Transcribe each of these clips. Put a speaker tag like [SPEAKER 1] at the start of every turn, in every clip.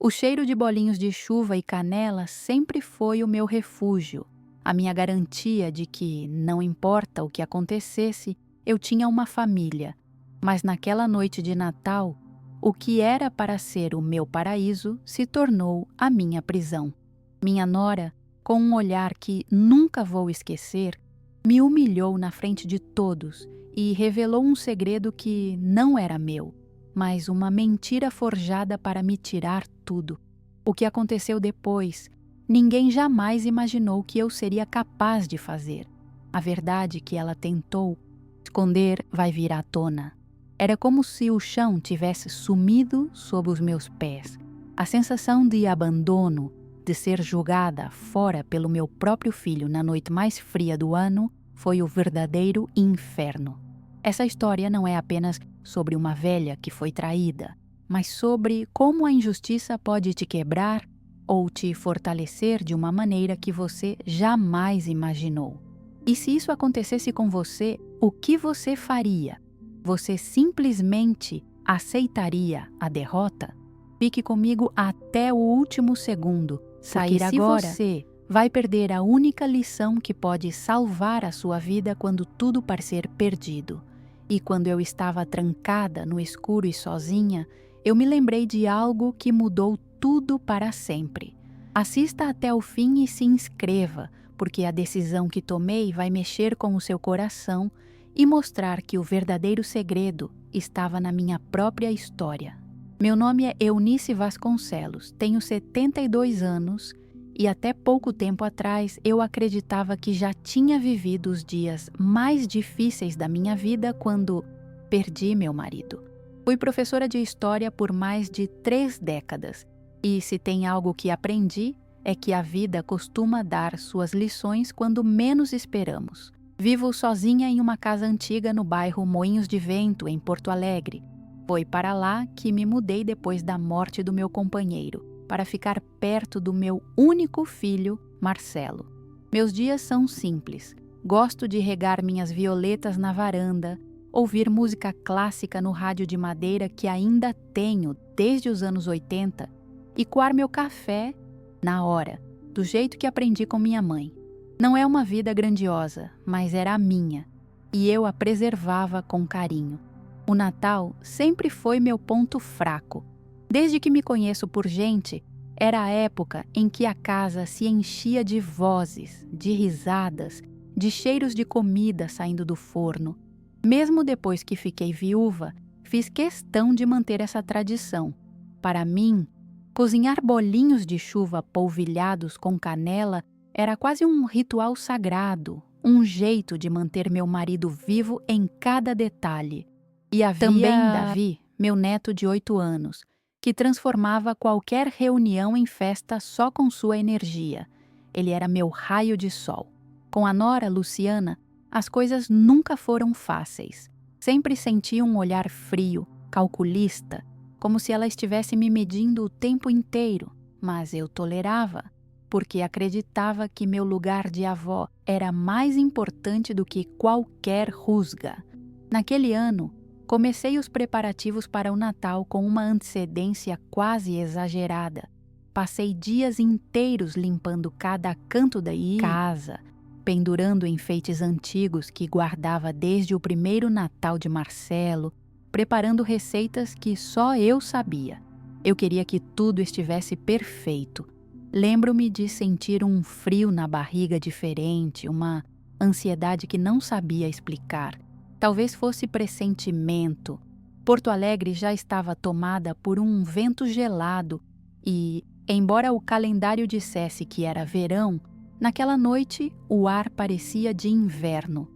[SPEAKER 1] O cheiro de bolinhos de chuva e canela sempre foi o meu refúgio, a minha garantia de que, não importa o que acontecesse, eu tinha uma família. Mas naquela noite de Natal, o que era para ser o meu paraíso se tornou a minha prisão. Minha nora, com um olhar que nunca vou esquecer, me humilhou na frente de todos e revelou um segredo que não era meu, mas uma mentira forjada para me tirar tudo. O que aconteceu depois, ninguém jamais imaginou que eu seria capaz de fazer. A verdade que ela tentou esconder vai vir à tona. Era como se o chão tivesse sumido sob os meus pés. A sensação de abandono, de ser julgada fora pelo meu próprio filho na noite mais fria do ano, foi o verdadeiro inferno. Essa história não é apenas sobre uma velha que foi traída, mas sobre como a injustiça pode te quebrar ou te fortalecer de uma maneira que você jamais imaginou. E se isso acontecesse com você, o que você faria? Você simplesmente aceitaria a derrota? Fique comigo até o último segundo, porque se você vai perder a única lição que pode salvar a sua vida quando tudo parecer perdido. E quando eu estava trancada no escuro e sozinha, eu me lembrei de algo que mudou tudo para sempre. Assista até o fim e se inscreva, porque a decisão que tomei vai mexer com o seu coração e mostrar que o verdadeiro segredo estava na minha própria história. Meu nome é Eunice Vasconcelos, tenho 72 anos e até pouco tempo atrás eu acreditava que já tinha vivido os dias mais difíceis da minha vida quando perdi meu marido. Fui professora de história por mais de 3 décadas e se tem algo que aprendi é que a vida costuma dar suas lições quando menos esperamos. Vivo sozinha em uma casa antiga no bairro Moinhos de Vento, em Porto Alegre. Foi para lá que me mudei depois da morte do meu companheiro, para ficar perto do meu único filho, Marcelo. Meus dias são simples. Gosto de regar minhas violetas na varanda, ouvir música clássica no rádio de madeira que ainda tenho desde os anos 80 e coar meu café na hora, do jeito que aprendi com minha mãe. Não é uma vida grandiosa, mas era a minha, e eu a preservava com carinho. O Natal sempre foi meu ponto fraco. Desde que me conheço por gente, era a época em que a casa se enchia de vozes, de risadas, de cheiros de comida saindo do forno. Mesmo depois que fiquei viúva, fiz questão de manter essa tradição. Para mim, cozinhar bolinhos de chuva polvilhados com canela era quase um ritual sagrado, um jeito de manter meu marido vivo em cada detalhe. E havia também Davi, meu neto de 8 anos, que transformava qualquer reunião em festa só com sua energia. Ele era meu raio de sol. Com a nora, Luciana, as coisas nunca foram fáceis. Sempre senti um olhar frio, calculista, como se ela estivesse me medindo o tempo inteiro, mas eu tolerava, porque acreditava que meu lugar de avó era mais importante do que qualquer rusga. Naquele ano, comecei os preparativos para o Natal com uma antecedência quase exagerada. Passei dias inteiros limpando cada canto da casa, pendurando enfeites antigos que guardava desde o primeiro Natal de Marcelo, preparando receitas que só eu sabia. Eu queria que tudo estivesse perfeito. Lembro-me de sentir um frio na barriga diferente, uma ansiedade que não sabia explicar. Talvez fosse pressentimento. Porto Alegre já estava tomada por um vento gelado e, embora o calendário dissesse que era verão, naquela noite o ar parecia de inverno.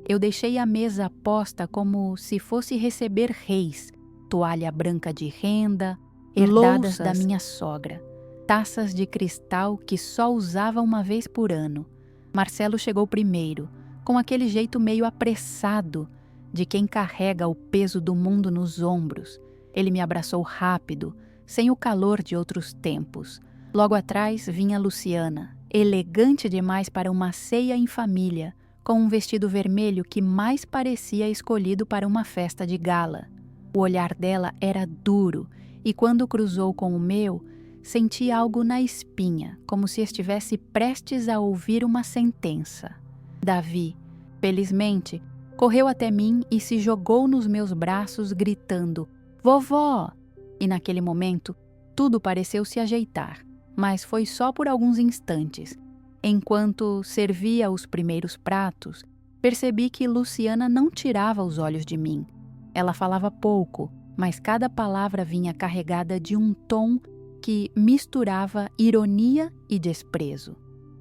[SPEAKER 1] Eu deixei a mesa posta como se fosse receber reis, toalha branca de renda, herdadas da minha sogra, taças de cristal que só usava uma vez por ano. Marcelo chegou primeiro, com aquele jeito meio apressado de quem carrega o peso do mundo nos ombros. Ele me abraçou rápido, sem o calor de outros tempos. Logo atrás vinha Luciana, elegante demais para uma ceia em família, com um vestido vermelho que mais parecia escolhido para uma festa de gala. O olhar dela era duro e quando cruzou com o meu, senti algo na espinha, como se estivesse prestes a ouvir uma sentença. Davi, felizmente, correu até mim e se jogou nos meus braços, gritando: "Vovó!" E naquele momento, tudo pareceu se ajeitar, mas foi só por alguns instantes. Enquanto servia os primeiros pratos, percebi que Luciana não tirava os olhos de mim. Ela falava pouco, mas cada palavra vinha carregada de um tom que misturava ironia e desprezo.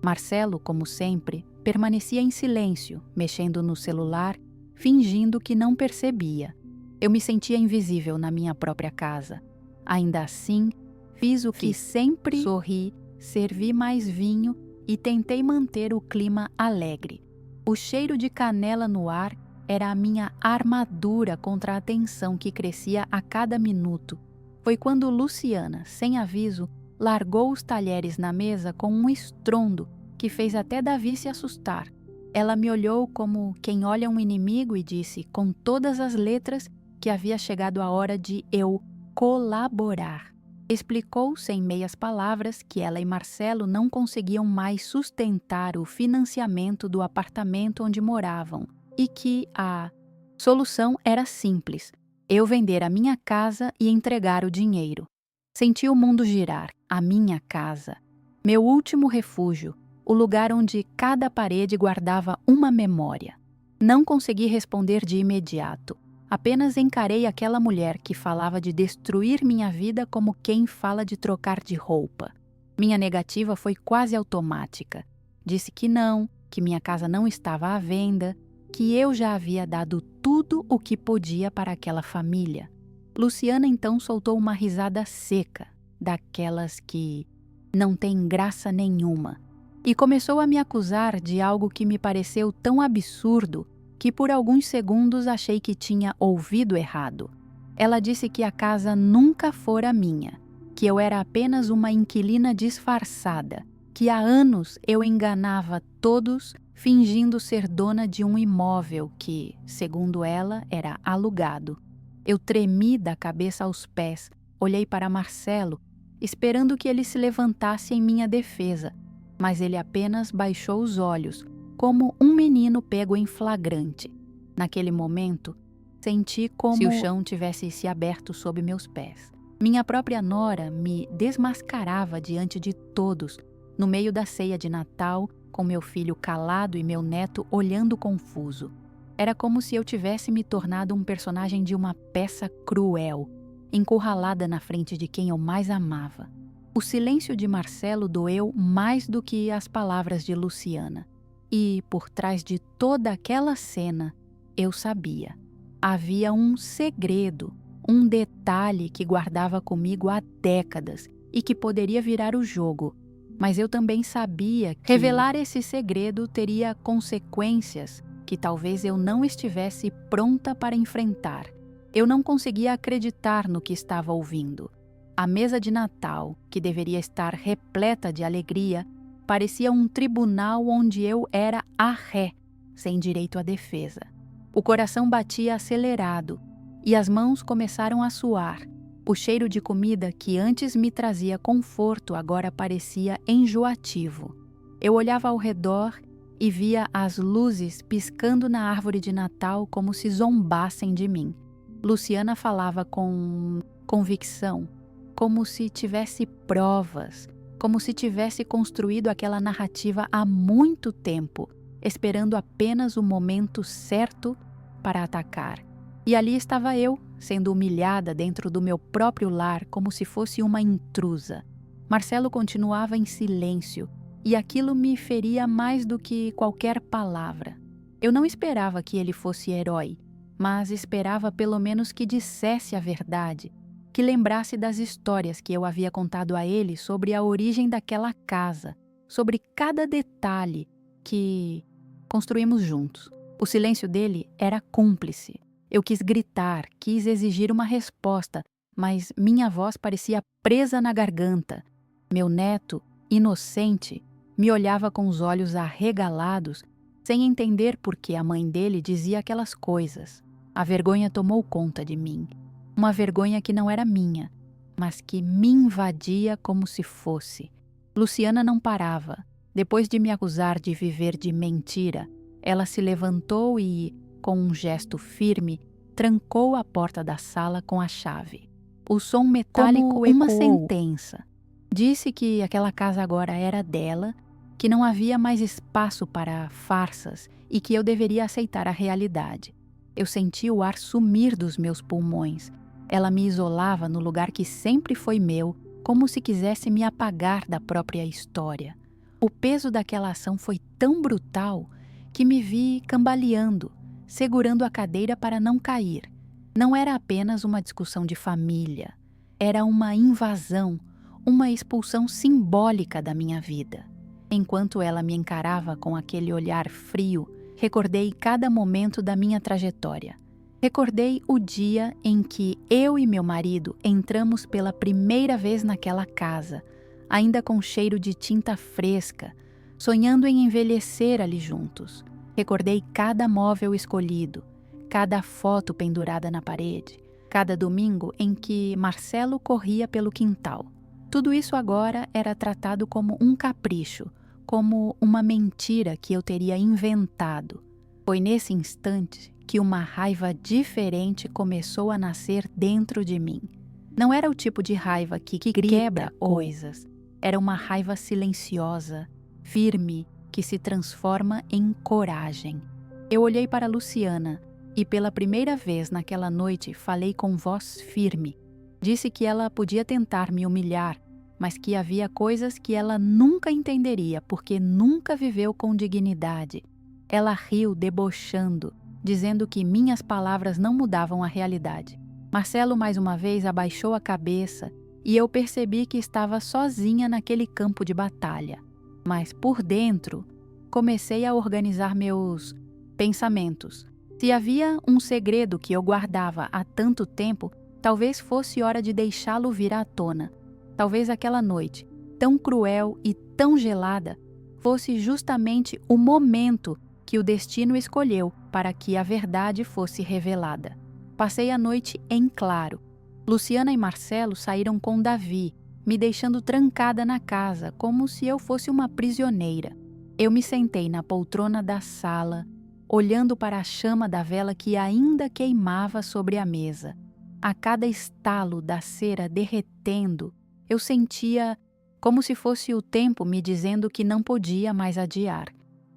[SPEAKER 1] Marcelo, como sempre, permanecia em silêncio, mexendo no celular, fingindo que não percebia. Eu me sentia invisível na minha própria casa. Ainda assim, fiz o que sempre: sorri, servi mais vinho e tentei manter o clima alegre. O cheiro de canela no ar era a minha armadura contra a tensão que crescia a cada minuto. Foi quando Luciana, sem aviso, largou os talheres na mesa com um estrondo que fez até Davi se assustar. Ela me olhou como quem olha um inimigo e disse, com todas as letras, que havia chegado a hora de eu colaborar. Explicou, sem meias palavras, que ela e Marcelo não conseguiam mais sustentar o financiamento do apartamento onde moravam e que a solução era simples: eu vender a minha casa e entregar o dinheiro. Senti o mundo girar, a minha casa, meu último refúgio, o lugar onde cada parede guardava uma memória. Não consegui responder de imediato. Apenas encarei aquela mulher que falava de destruir minha vida como quem fala de trocar de roupa. Minha negativa foi quase automática. Disse que não, que minha casa não estava à venda, que eu já havia dado tudo o que podia para aquela família. Luciana então soltou uma risada seca, daquelas que não tem graça nenhuma, e começou a me acusar de algo que me pareceu tão absurdo que por alguns segundos achei que tinha ouvido errado. Ela disse que a casa nunca fora minha, que eu era apenas uma inquilina disfarçada, que há anos eu enganava todos fingindo ser dona de um imóvel que, segundo ela, era alugado. Eu tremi da cabeça aos pés, olhei para Marcelo, esperando que ele se levantasse em minha defesa, mas ele apenas baixou os olhos, como um menino pego em flagrante. Naquele momento, senti como se o chão tivesse se aberto sob meus pés. Minha própria nora me desmascarava diante de todos, no meio da ceia de Natal, com meu filho calado e meu neto olhando confuso. Era como se eu tivesse me tornado um personagem de uma peça cruel, encurralada na frente de quem eu mais amava. O silêncio de Marcelo doeu mais do que as palavras de Luciana. E, por trás de toda aquela cena, eu sabia. Havia um segredo, um detalhe que guardava comigo há décadas e que poderia virar o jogo. Mas eu também sabia que revelar esse segredo teria consequências que talvez eu não estivesse pronta para enfrentar. Eu não conseguia acreditar no que estava ouvindo. A mesa de Natal, que deveria estar repleta de alegria, parecia um tribunal onde eu era a ré, sem direito à defesa. O coração batia acelerado e as mãos começaram a suar. O cheiro de comida que antes me trazia conforto agora parecia enjoativo. Eu olhava ao redor e via as luzes piscando na árvore de Natal como se zombassem de mim. Luciana falava com convicção, como se tivesse provas, como se tivesse construído aquela narrativa há muito tempo, esperando apenas o momento certo para atacar. E ali estava eu, sendo humilhada dentro do meu próprio lar como se fosse uma intrusa. Marcelo continuava em silêncio, e aquilo me feria mais do que qualquer palavra. Eu não esperava que ele fosse herói, mas esperava pelo menos que dissesse a verdade, que lembrasse das histórias que eu havia contado a ele sobre a origem daquela casa, sobre cada detalhe que construímos juntos. O silêncio dele era cúmplice. Eu quis gritar, quis exigir uma resposta, mas minha voz parecia presa na garganta. Meu neto, inocente, me olhava com os olhos arregalados, sem entender por que a mãe dele dizia aquelas coisas. A vergonha tomou conta de mim. Uma vergonha que não era minha, mas que me invadia como se fosse. Luciana não parava. Depois de me acusar de viver de mentira, ela se levantou e, com um gesto firme, trancou a porta da sala com a chave. O som metálico
[SPEAKER 2] Como
[SPEAKER 1] uma
[SPEAKER 2] ecoou.
[SPEAKER 1] sentença. Disse que aquela casa agora era dela, que não havia mais espaço para farsas e que eu deveria aceitar a realidade. Eu senti o ar sumir dos meus pulmões. Ela me isolava no lugar que sempre foi meu, como se quisesse me apagar da própria história. O peso daquela ação foi tão brutal que me vi cambaleando, segurando a cadeira para não cair. Não era apenas uma discussão de família, era uma invasão, uma expulsão simbólica da minha vida. Enquanto ela me encarava com aquele olhar frio, recordei cada momento da minha trajetória. Recordei o dia em que eu e meu marido entramos pela primeira vez naquela casa, ainda com cheiro de tinta fresca, sonhando em envelhecer ali juntos. Recordei cada móvel escolhido, cada foto pendurada na parede, cada domingo em que Marcelo corria pelo quintal. Tudo isso agora era tratado como um capricho, como uma mentira que eu teria inventado. Foi nesse instante que uma raiva diferente começou a nascer dentro de mim. Não era o tipo de raiva que quebra coisas. Era uma raiva silenciosa, firme, que se transforma em coragem. Eu olhei para Luciana e pela primeira vez naquela noite falei com voz firme. Disse que ela podia tentar me humilhar, mas que havia coisas que ela nunca entenderia porque nunca viveu com dignidade. Ela riu debochando, dizendo que minhas palavras não mudavam a realidade. Marcelo mais uma vez abaixou a cabeça e eu percebi que estava sozinha naquele campo de batalha. Mas por dentro, comecei a organizar meus pensamentos. Se havia um segredo que eu guardava há tanto tempo, talvez fosse hora de deixá-lo vir à tona. Talvez aquela noite, tão cruel e tão gelada, fosse justamente o momento que o destino escolheu para que a verdade fosse revelada. Passei a noite em claro. Luciana e Marcelo saíram com Davi, me deixando trancada na casa, como se eu fosse uma prisioneira. Eu me sentei na poltrona da sala, olhando para a chama da vela que ainda queimava sobre a mesa. A cada estalo da cera derretendo, eu sentia como se fosse o tempo me dizendo que não podia mais adiar.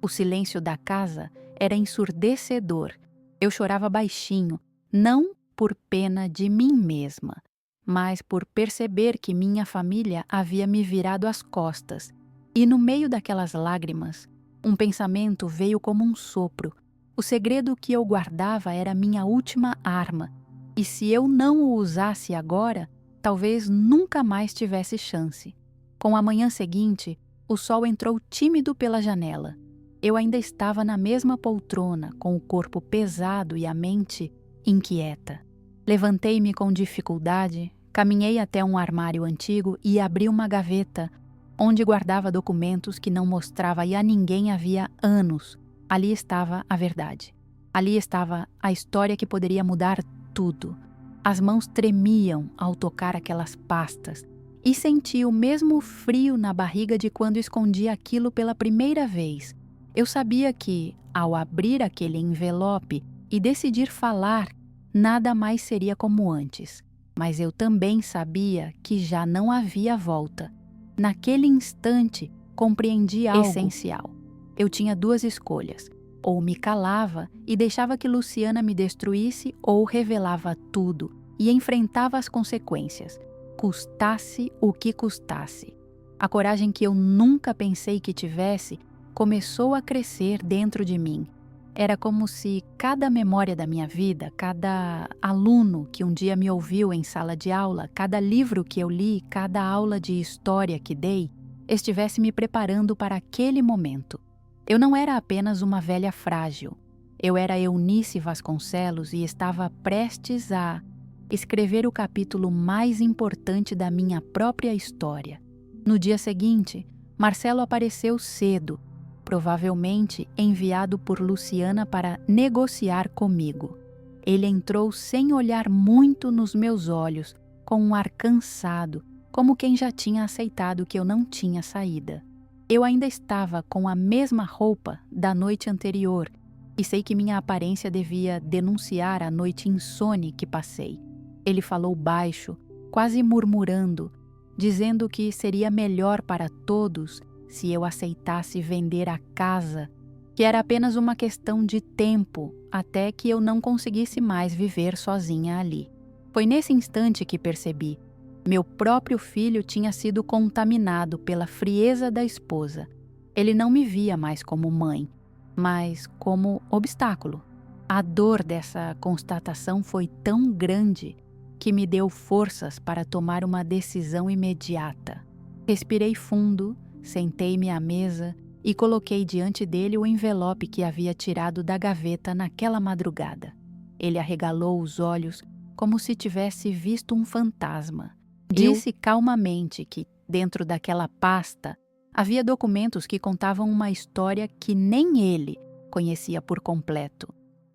[SPEAKER 1] O silêncio da casa era ensurdecedor. Eu chorava baixinho, não por pena de mim mesma, mas por perceber que minha família havia me virado as costas. E no meio daquelas lágrimas, um pensamento veio como um sopro. O segredo que eu guardava era minha última arma, e se eu não o usasse agora, talvez nunca mais tivesse chance. Com a manhã seguinte, o sol entrou tímido pela janela. Eu ainda estava na mesma poltrona, com o corpo pesado e a mente inquieta. Levantei-me com dificuldade, caminhei até um armário antigo e abri uma gaveta, onde guardava documentos que não mostrava a ninguém havia anos. Ali estava a verdade. Ali estava a história que poderia mudar tudo. As mãos tremiam ao tocar aquelas pastas e senti o mesmo frio na barriga de quando escondi aquilo pela primeira vez. Eu sabia que, ao abrir aquele envelope e decidir falar, nada mais seria como antes. Mas eu também sabia que já não havia volta. Naquele instante, compreendi algo essencial. Eu tinha duas escolhas. Ou me calava e deixava que Luciana me destruísse, ou revelava tudo e enfrentava as consequências, custasse o que custasse. A coragem que eu nunca pensei que tivesse começou a crescer dentro de mim. Era como se cada memória da minha vida, cada aluno que um dia me ouviu em sala de aula, cada livro que eu li, cada aula de história que dei, estivesse me preparando para aquele momento. Eu não era apenas uma velha frágil. Eu era Eunice Vasconcelos e estava prestes a escrever o capítulo mais importante da minha própria história. No dia seguinte, Marcelo apareceu cedo, provavelmente enviado por Luciana para negociar comigo. Ele entrou sem olhar muito nos meus olhos, com um ar cansado, como quem já tinha aceitado que eu não tinha saída. Eu ainda estava com a mesma roupa da noite anterior e sei que minha aparência devia denunciar a noite insone que passei. Ele falou baixo, quase murmurando, dizendo que seria melhor para todos se eu aceitasse vender a casa, que era apenas uma questão de tempo até que eu não conseguisse mais viver sozinha ali. Foi nesse instante que percebi. Meu próprio filho tinha sido contaminado pela frieza da esposa. Ele não me via mais como mãe, mas como obstáculo. A dor dessa constatação foi tão grande que me deu forças para tomar uma decisão imediata. Respirei fundo, sentei-me à mesa e coloquei diante dele o envelope que havia tirado da gaveta naquela madrugada. Ele arregalou os olhos como se tivesse visto um fantasma. Disse calmamente que, dentro daquela pasta, havia documentos que contavam uma história que nem ele conhecia por completo.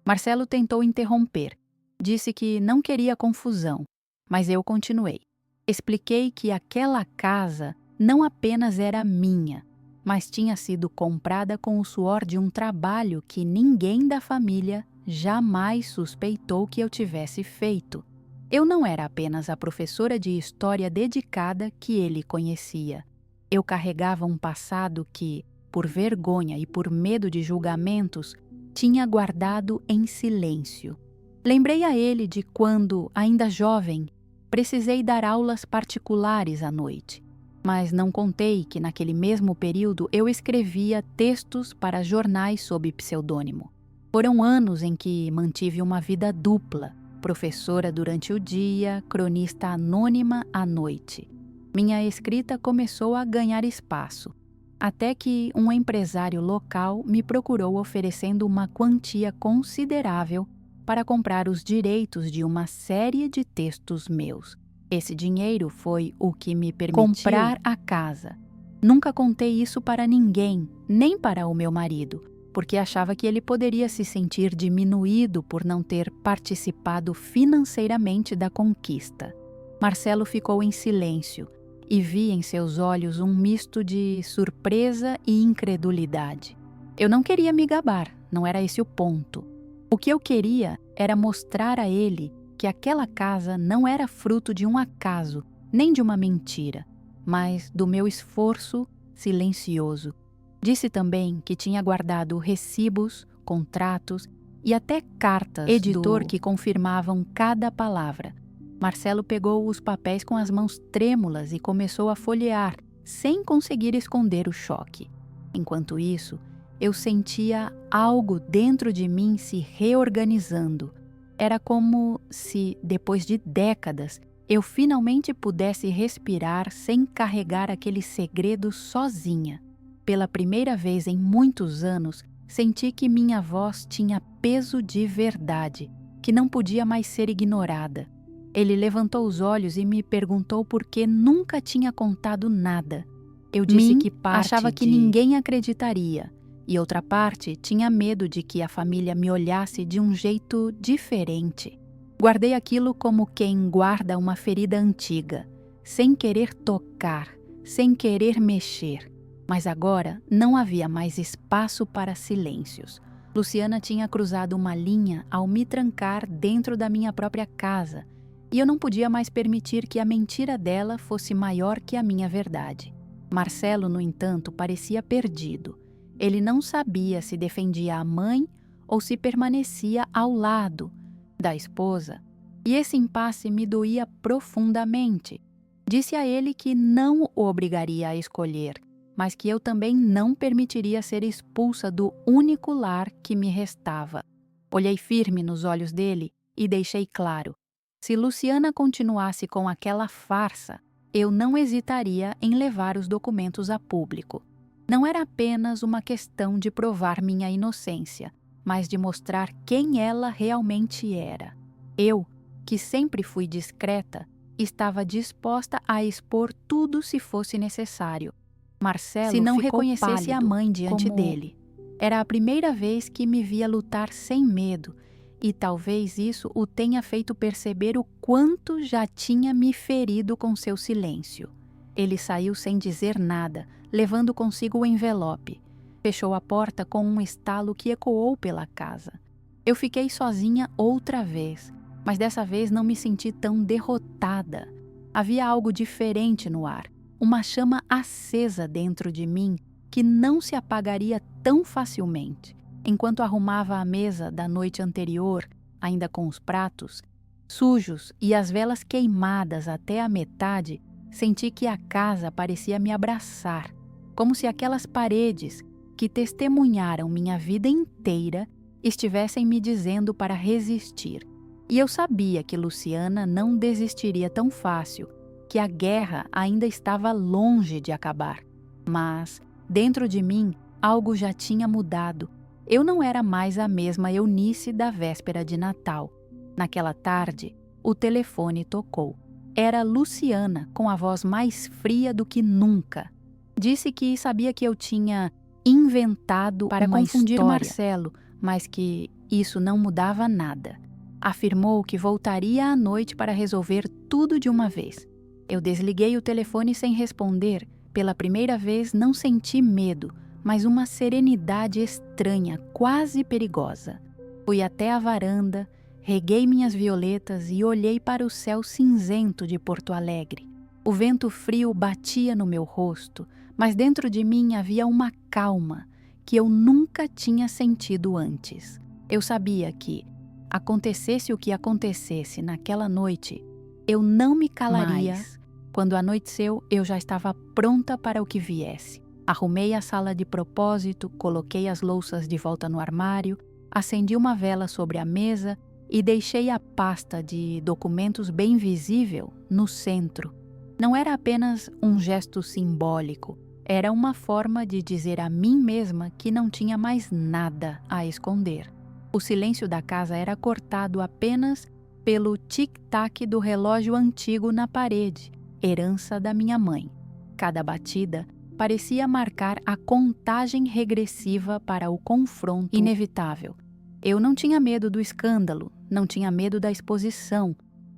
[SPEAKER 1] Marcelo tentou interromper. Disse que não queria confusão, mas eu continuei. Expliquei que aquela casa não apenas era minha, mas tinha sido comprada com o suor de um trabalho que ninguém da família jamais suspeitou que eu tivesse feito. Eu não era apenas a professora de história dedicada que ele conhecia. Eu carregava um passado que, por vergonha e por medo de julgamentos, tinha guardado em silêncio. Lembrei a ele de quando, ainda jovem, precisei dar aulas particulares à noite, mas não contei que naquele mesmo período eu escrevia textos para jornais sob pseudônimo. Foram anos em que mantive uma vida dupla, professora durante o dia, cronista anônima à noite. Minha escrita começou a ganhar espaço, até que um empresário local me procurou oferecendo uma quantia considerável para comprar os direitos de uma série de textos meus. Esse dinheiro foi o que me permitiu comprar a casa. Nunca contei isso para ninguém, nem para o meu marido, porque achava que ele poderia se sentir diminuído por não ter participado financeiramente da conquista. Marcelo ficou em silêncio e vi em seus olhos um misto de surpresa e incredulidade. Eu não queria me gabar, não era esse o ponto. O que eu queria era mostrar a ele que aquela casa não era fruto de um acaso, nem de uma mentira, mas do meu esforço silencioso. Disse também que tinha guardado recibos, contratos e até cartas do editor que confirmavam cada palavra. Marcelo pegou os papéis com as mãos trêmulas e começou a folhear, sem conseguir esconder o choque. Enquanto isso, eu sentia algo dentro de mim se reorganizando. Era como se, depois de décadas, eu finalmente pudesse respirar sem carregar aquele segredo sozinha. Pela primeira vez em muitos anos, senti que minha voz tinha peso de verdade, que não podia mais ser ignorada. Ele levantou os olhos e me perguntou por que nunca tinha contado nada. Eu disse que achava que ninguém acreditaria, e outra parte tinha medo de que a família me olhasse de um jeito diferente. Guardei aquilo como quem guarda uma ferida antiga, sem querer tocar, sem querer mexer. Mas agora não havia mais espaço para silêncios. Luciana tinha cruzado uma linha ao me trancar dentro da minha própria casa, e eu não podia mais permitir que a mentira dela fosse maior que a minha verdade. Marcelo, no entanto, parecia perdido. Ele não sabia se defendia a mãe ou se permanecia ao lado da esposa, e esse impasse me doía profundamente. Disse a ele que não o obrigaria a escolher, mas que eu também não permitiria ser expulsa do único lar que me restava. Olhei firme nos olhos dele e deixei claro: se Luciana continuasse com aquela farsa, eu não hesitaria em levar os documentos a público. Não era apenas uma questão de provar minha inocência, mas de mostrar quem ela realmente era. Eu, que sempre fui discreta, estava disposta a expor tudo se fosse necessário. Marcelo se não reconhecesse a mãe diante dele. Era a primeira vez que me via lutar sem medo, e talvez isso o tenha feito perceber o quanto já tinha me ferido com seu silêncio. Ele saiu sem dizer nada, levando consigo o envelope. Fechou a porta com um estalo que ecoou pela casa. Eu fiquei sozinha outra vez, mas dessa vez não me senti tão derrotada. Havia algo diferente no ar, uma chama acesa dentro de mim que não se apagaria tão facilmente. Enquanto arrumava a mesa da noite anterior, ainda com os pratos sujos e as velas queimadas até a metade, senti que a casa parecia me abraçar, como se aquelas paredes que testemunharam minha vida inteira estivessem me dizendo para resistir. E eu sabia que Luciana não desistiria tão fácil, que a guerra ainda estava longe de acabar. Mas, dentro de mim, algo já tinha mudado. Eu não era mais a mesma Eunice da véspera de Natal. Naquela tarde, o telefone tocou. Era Luciana, com a voz mais fria do que nunca. Disse que sabia que eu tinha inventado para confundir
[SPEAKER 2] história.
[SPEAKER 1] Marcelo, mas que isso não mudava nada. Afirmou que voltaria à noite para resolver tudo de uma vez. Eu desliguei o telefone sem responder. Pela primeira vez não senti medo, mas uma serenidade estranha, quase perigosa. Fui até a varanda, reguei minhas violetas e olhei para o céu cinzento de Porto Alegre. O vento frio batia no meu rosto, mas dentro de mim havia uma calma que eu nunca tinha sentido antes. Eu sabia que, acontecesse o que acontecesse naquela noite, eu não me calaria.
[SPEAKER 2] Mas,
[SPEAKER 1] quando anoiteceu, eu já estava pronta para o que viesse. Arrumei a sala de propósito, coloquei as louças de volta no armário, acendi uma vela sobre a mesa e deixei a pasta de documentos bem visível no centro. Não era apenas um gesto simbólico, era uma forma de dizer a mim mesma que não tinha mais nada a esconder. O silêncio da casa era cortado apenas pelo tic-tac do relógio antigo na parede, herança da minha mãe. Cada batida parecia marcar a contagem regressiva para o confronto inevitável. Eu não tinha medo do escândalo, não tinha medo da exposição.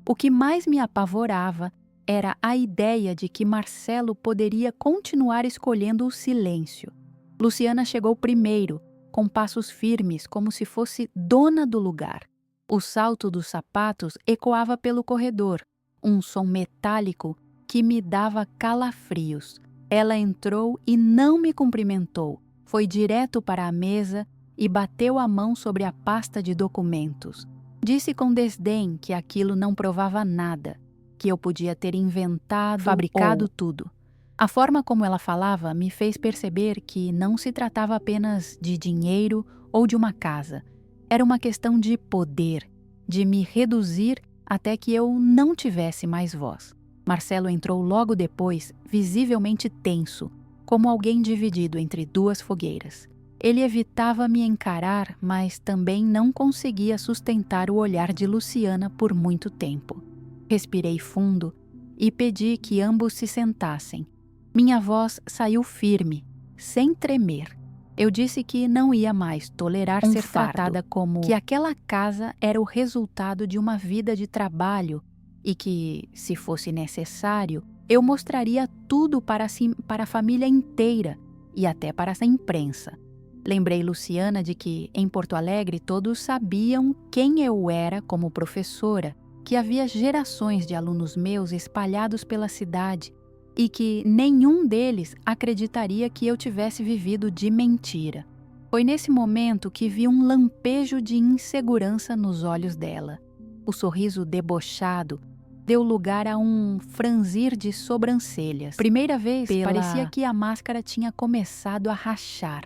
[SPEAKER 1] O que mais me apavorava era a ideia de que Marcelo poderia continuar escolhendo o silêncio. Luciana chegou primeiro, com passos firmes, como se fosse dona do lugar. O salto dos sapatos ecoava pelo corredor, um som metálico que me dava calafrios. Ela entrou e não me cumprimentou. Foi direto para a mesa e bateu a mão sobre a pasta de documentos. Disse com desdém que aquilo não provava nada, que eu podia ter inventado, fabricado tudo. A forma como ela falava me fez perceber que não se tratava apenas de dinheiro ou de uma casa. Era uma questão de poder, de me reduzir até que eu não tivesse mais voz. Marcelo entrou logo depois, visivelmente tenso, como alguém dividido entre duas fogueiras. Ele evitava me encarar, mas também não conseguia sustentar o olhar de Luciana por muito tempo. Respirei fundo e pedi que ambos se sentassem. Minha voz saiu firme, sem tremer. Eu disse que não ia mais tolerar ser tratada como que aquela casa era o resultado de uma vida de trabalho e que, se fosse necessário, eu mostraria tudo para a família inteira e até para a imprensa. Lembrei Luciana de que, em Porto Alegre, todos sabiam quem eu era como professora, que havia gerações de alunos meus espalhados pela cidade e que nenhum deles acreditaria que eu tivesse vivido de mentira. Foi nesse momento que vi um lampejo de insegurança nos olhos dela. O sorriso debochado deu lugar a um franzir de sobrancelhas. Primeira vez, parecia que a máscara tinha começado a rachar.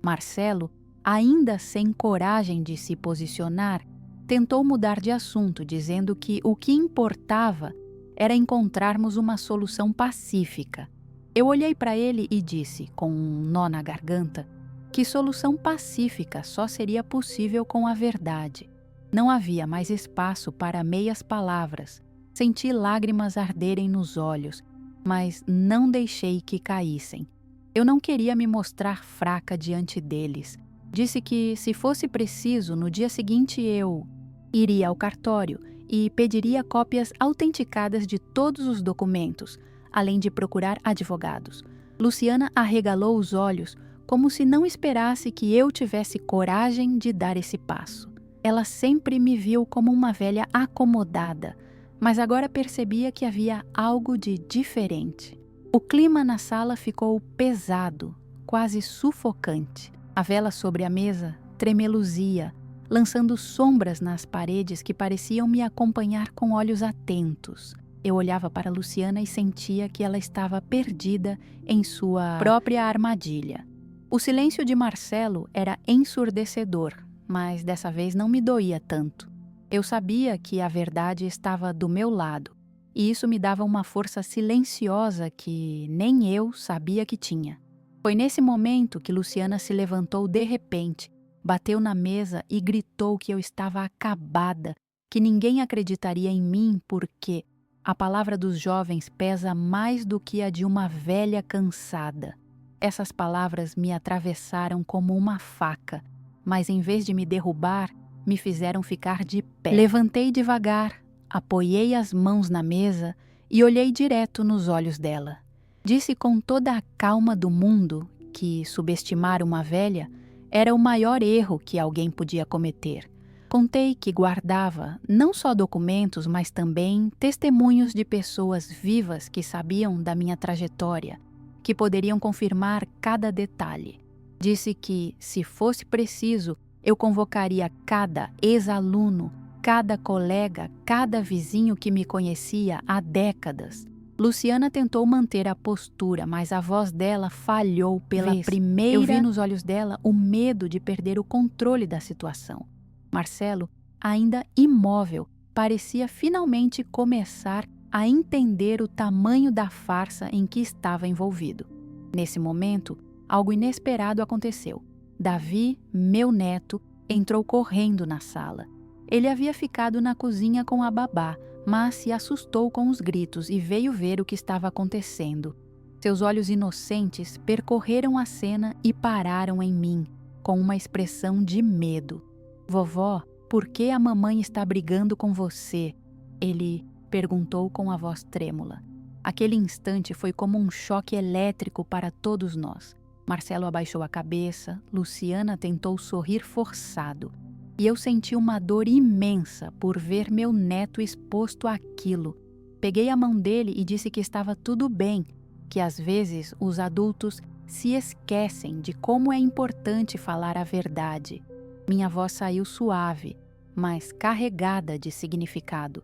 [SPEAKER 1] Marcelo, ainda sem coragem de se posicionar, tentou mudar de assunto, dizendo que o que importava era encontrarmos uma solução pacífica. Eu olhei para ele e disse, com um nó na garganta, que solução pacífica só seria possível com a verdade. Não havia mais espaço para meias palavras. Senti lágrimas arderem nos olhos, mas não deixei que caíssem. Eu não queria me mostrar fraca diante deles. Disse que, se fosse preciso, no dia seguinte eu Iria ao cartório e pediria cópias autenticadas de todos os documentos, além de procurar advogados. Luciana arregalou os olhos, como se não esperasse que eu tivesse coragem de dar esse passo. Ela sempre me viu como uma velha acomodada, mas agora percebia que havia algo de diferente. O clima na sala ficou pesado, quase sufocante. A vela sobre a mesa tremeluzia, lançando sombras nas paredes que pareciam me acompanhar com olhos atentos. Eu olhava para Luciana e sentia que ela estava perdida em sua própria armadilha. O silêncio de Marcelo era ensurdecedor, mas dessa vez não me doía tanto. Eu sabia que a verdade estava do meu lado, e isso me dava uma força silenciosa que nem eu sabia que tinha. Foi nesse momento que Luciana se levantou de repente, bateu na mesa e gritou que eu estava acabada, que ninguém acreditaria em mim porque a palavra dos jovens pesa mais do que a de uma velha cansada. Essas palavras me atravessaram como uma faca, mas em vez de me derrubar, me fizeram ficar de pé. Levantei devagar, apoiei as mãos na mesa e olhei direto nos olhos dela. Disse com toda a calma do mundo que subestimar uma velha era o maior erro que alguém podia cometer. Contei que guardava não só documentos, mas também testemunhos de pessoas vivas que sabiam da minha trajetória, que poderiam confirmar cada detalhe. Disse que, se fosse preciso, eu convocaria cada ex-aluno, cada colega, cada vizinho que me conhecia há décadas. Luciana tentou manter a postura, mas a voz dela falhou pela primeira. Eu vi nos olhos dela o medo de perder o controle da situação. Marcelo, ainda imóvel, parecia finalmente começar a entender o tamanho da farsa em que estava envolvido. Nesse momento, algo inesperado aconteceu. Davi, meu neto, entrou correndo na sala. Ele havia ficado na cozinha com a babá, mas se assustou com os gritos e veio ver o que estava acontecendo. Seus olhos inocentes percorreram a cena e pararam em mim, com uma expressão de medo. "Vovó, por que a mamãe está brigando com você?" Ele perguntou com a voz trêmula. Aquele instante foi como um choque elétrico para todos nós. Marcelo abaixou a cabeça, Luciana tentou sorrir forçado. E eu senti uma dor imensa por ver meu neto exposto àquilo. Peguei a mão dele e disse que estava tudo bem, que às vezes os adultos se esquecem de como é importante falar a verdade. Minha voz saiu suave, mas carregada de significado.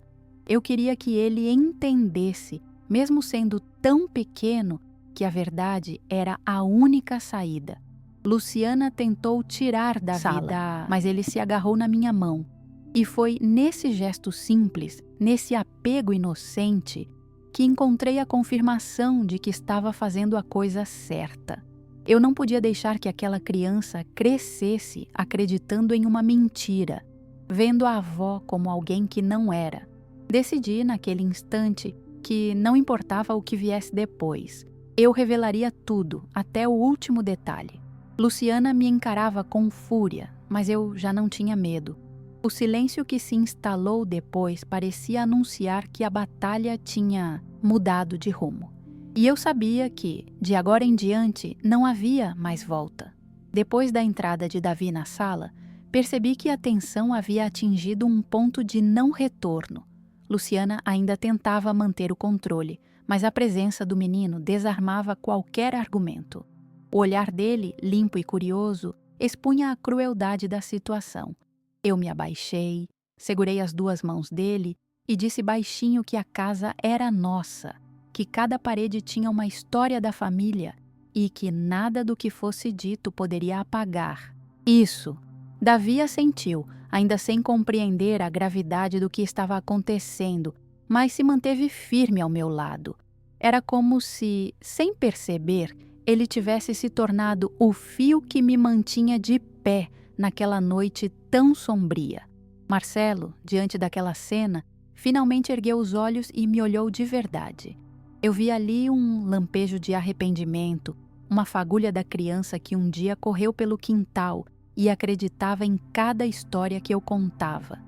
[SPEAKER 1] Eu queria que ele entendesse, mesmo sendo tão pequeno, que a verdade era a única saída. Luciana tentou tirar da sala, mas ele se agarrou na minha mão. E foi nesse gesto simples, nesse apego inocente, que encontrei a confirmação de que estava fazendo a coisa certa. Eu não podia deixar que aquela criança crescesse acreditando em uma mentira, vendo a avó como alguém que não era. Decidi, naquele instante, que não importava o que viesse depois. Eu revelaria tudo, até o último detalhe. Luciana me encarava com fúria, mas eu já não tinha medo. O silêncio que se instalou depois parecia anunciar que a batalha tinha mudado de rumo. E eu sabia que, de agora em diante, não havia mais volta. Depois da entrada de Davi na sala, percebi que a tensão havia atingido um ponto de não retorno. Luciana ainda tentava manter o controle, mas a presença do menino desarmava qualquer argumento. O olhar dele, limpo e curioso, expunha a crueldade da situação. Eu me abaixei, segurei as duas mãos dele e disse baixinho que a casa era nossa, que cada parede tinha uma história da família e que nada do que fosse dito poderia apagar. Isso. Davi assentiu, ainda sem compreender a gravidade do que estava acontecendo, mas se manteve firme ao meu lado. Era como se, sem perceber, ele tivesse se tornado o fio que me mantinha de pé naquela noite tão sombria. Marcelo, diante daquela cena, finalmente ergueu os olhos e me olhou de verdade. Eu vi ali um lampejo de arrependimento, uma fagulha da criança que um dia correu pelo quintal e acreditava em cada história que eu contava.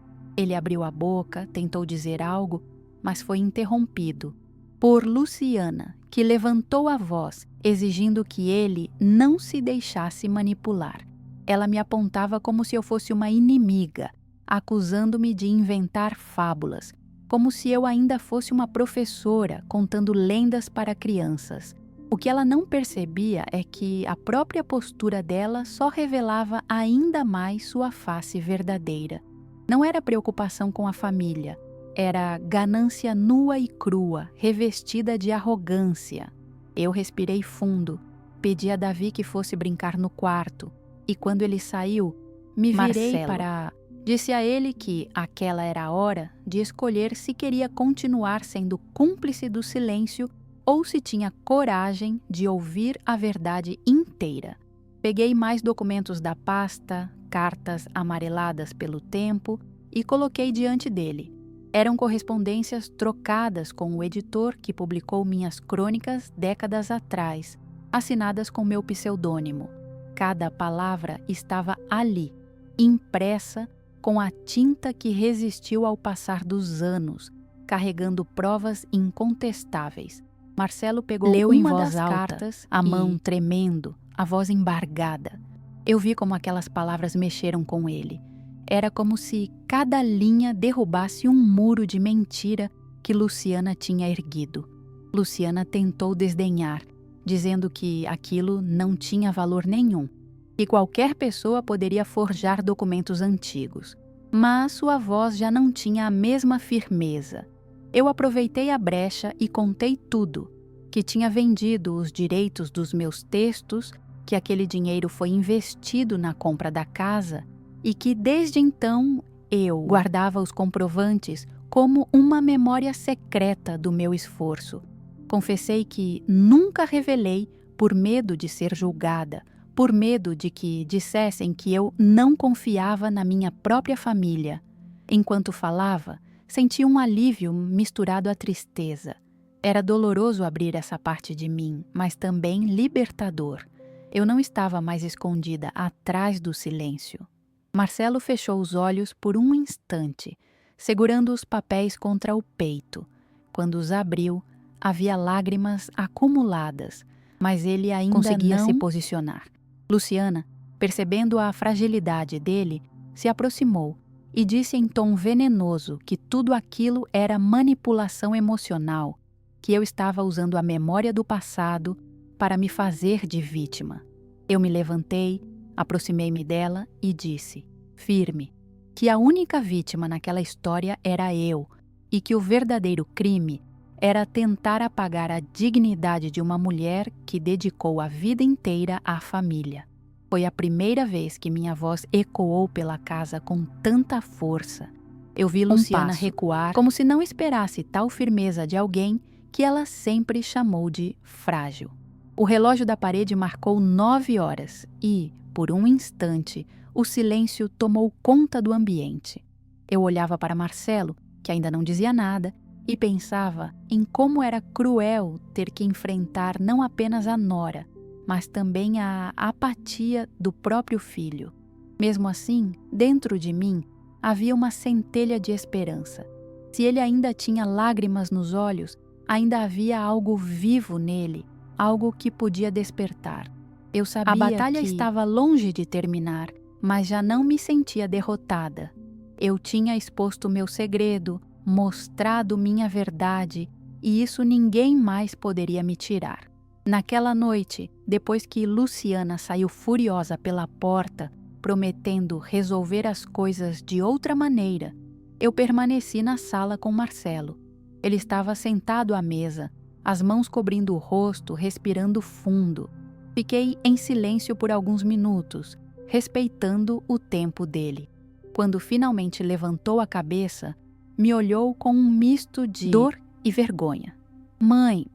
[SPEAKER 1] Ele abriu a boca, tentou dizer algo, mas foi interrompido por Luciana, que levantou a voz, exigindo que ele não se deixasse manipular. Ela me apontava como se eu fosse uma inimiga, acusando-me de inventar fábulas, como se eu ainda fosse uma professora contando lendas para crianças. O que ela não percebia é que a própria postura dela só revelava ainda mais sua face verdadeira. Não era preocupação com a família, era ganância nua e crua, revestida de arrogância. Eu respirei fundo, pedi a Davi que fosse brincar no quarto, e quando ele saiu, me virei para... Disse a ele que aquela era a hora de escolher se queria continuar sendo cúmplice do silêncio ou se tinha coragem de ouvir a verdade inteira. Peguei mais documentos da pasta, cartas amareladas pelo tempo, e coloquei diante dele. Eram correspondências trocadas com o editor que publicou minhas crônicas décadas atrás, assinadas com meu pseudônimo. Cada palavra estava ali, impressa com a tinta que resistiu ao passar dos anos, carregando provas incontestáveis. Marcelo leu em voz alta, cartas, a mão tremendo, a voz embargada. Eu vi como aquelas palavras mexeram com ele. Era como se cada linha derrubasse um muro de mentira que Luciana tinha erguido. Luciana tentou desdenhar, dizendo que aquilo não tinha valor nenhum, que qualquer pessoa poderia forjar documentos antigos. Mas sua voz já não tinha a mesma firmeza. Eu aproveitei a brecha e contei tudo, que tinha vendido os direitos dos meus textos, que aquele dinheiro foi investido na compra da casa e que desde então eu guardava os comprovantes como uma memória secreta do meu esforço. Confessei que nunca revelei por medo de ser julgada, por medo de que dissessem que eu não confiava na minha própria família. Enquanto falava, senti um alívio misturado à tristeza. Era doloroso abrir essa parte de mim, mas também libertador. Eu não estava mais escondida atrás do silêncio. Marcelo fechou os olhos por um instante, segurando os papéis contra o peito. Quando os abriu, havia lágrimas acumuladas, mas ele ainda conseguia se posicionar. Luciana, percebendo a fragilidade dele, se aproximou e disse em tom venenoso que tudo aquilo era manipulação emocional, que eu estava usando a memória do passado para me fazer de vítima. Eu me levantei, aproximei-me dela e disse, firme, que a única vítima naquela história era eu e que o verdadeiro crime era tentar apagar a dignidade de uma mulher que dedicou a vida inteira à família. Foi a primeira vez que minha voz ecoou pela casa com tanta força. Eu vi Luciana recuar, como se não esperasse tal firmeza de alguém que ela sempre chamou de frágil. O relógio da parede marcou 9 horas e, por um instante, o silêncio tomou conta do ambiente. Eu olhava para Marcelo, que ainda não dizia nada, e pensava em como era cruel ter que enfrentar não apenas a nora, mas também a apatia do próprio filho. Mesmo assim, dentro de mim, havia uma centelha de esperança. Se ele ainda tinha lágrimas nos olhos, ainda havia algo vivo nele, algo que podia despertar. Eu sabia que a batalha estava longe de terminar, mas já não me sentia derrotada. Eu tinha exposto meu segredo, mostrado minha verdade, e isso ninguém mais poderia me tirar. Naquela noite, depois que Luciana saiu furiosa pela porta, prometendo resolver as coisas de outra maneira, eu permaneci na sala com Marcelo. Ele estava sentado à mesa, as mãos cobrindo o rosto, respirando fundo. Fiquei em silêncio por alguns minutos, respeitando o tempo dele. Quando finalmente levantou a cabeça, me olhou com um misto de dor e vergonha. "Mãe,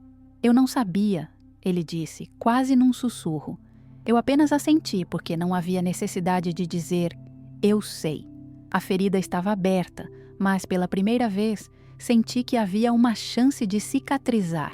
[SPEAKER 1] eu não sabia", ele disse, quase num sussurro. Eu apenas assenti porque não havia necessidade de dizer "eu sei". A ferida estava aberta, mas pela primeira vez senti que havia uma chance de cicatrizar.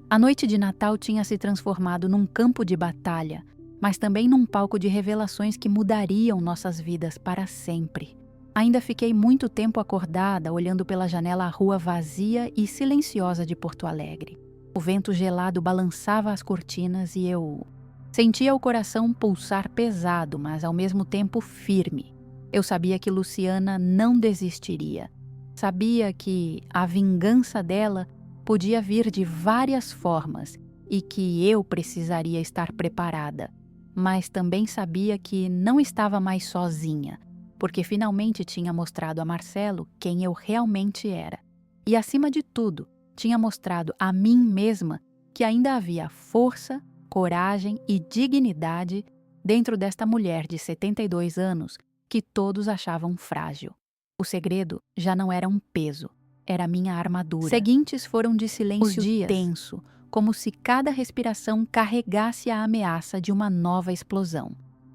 [SPEAKER 1] A noite de Natal tinha se transformado num campo de batalha, mas também num palco de revelações que mudariam nossas vidas para sempre. Ainda fiquei muito tempo acordada, olhando pela janela a rua vazia e silenciosa de Porto Alegre. O vento gelado balançava as cortinas e eu sentia o coração pulsar pesado, mas ao mesmo tempo firme. Eu sabia que Luciana não desistiria. Sabia que a vingança dela podia vir de várias formas e que eu precisaria estar preparada. Mas também sabia que não estava mais sozinha, porque finalmente tinha mostrado a Marcelo quem eu realmente era. E, acima de tudo, tinha mostrado a mim mesma que ainda havia força, coragem e dignidade dentro desta mulher de 72 anos que todos achavam frágil. O segredo já não era um peso, era minha armadura. Seguintes foram de silêncio tenso, como se cada respiração carregasse a ameaça de uma nova explosão.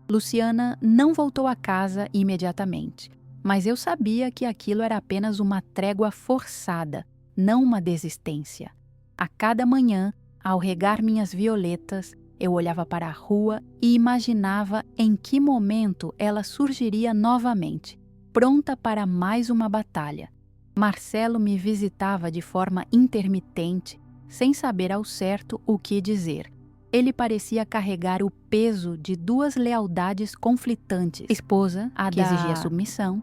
[SPEAKER 1] Luciana não voltou a casa imediatamente, mas eu sabia que aquilo era apenas uma trégua forçada, não uma desistência. A cada manhã, ao regar minhas violetas, eu olhava para a rua e imaginava em que momento ela surgiria novamente, pronta para mais uma batalha. Marcelo me visitava de forma intermitente, sem saber ao certo o que dizer. Ele parecia carregar o peso de duas lealdades conflitantes: esposa, que exigia submissão,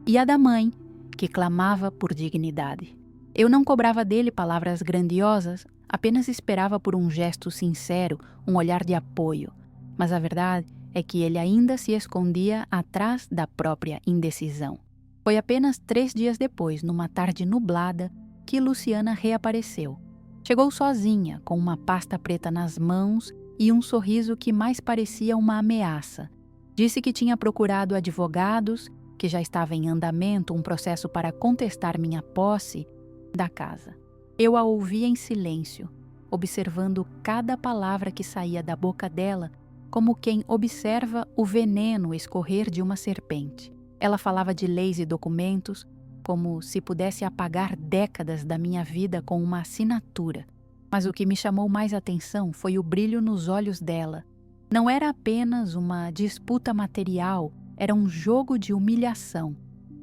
[SPEAKER 1] e a da mãe, que clamava por dignidade. Eu não cobrava dele palavras grandiosas, apenas esperava por um gesto sincero, um olhar de apoio. Mas a verdade é que ele ainda se escondia atrás da própria indecisão. Foi apenas 3 dias depois, numa tarde nublada, que Luciana reapareceu. Chegou sozinha, com uma pasta preta nas mãos e um sorriso que mais parecia uma ameaça. Disse que tinha procurado advogados, que já estava em andamento um processo para contestar minha posse da casa. Eu a ouvia em silêncio, observando cada palavra que saía da boca dela, como quem observa o veneno escorrer de uma serpente. Ela falava de leis e documentos, como se pudesse apagar décadas da minha vida com uma assinatura. Mas o que me chamou mais atenção foi o brilho nos olhos dela. Não era apenas uma disputa material, era um jogo de humilhação.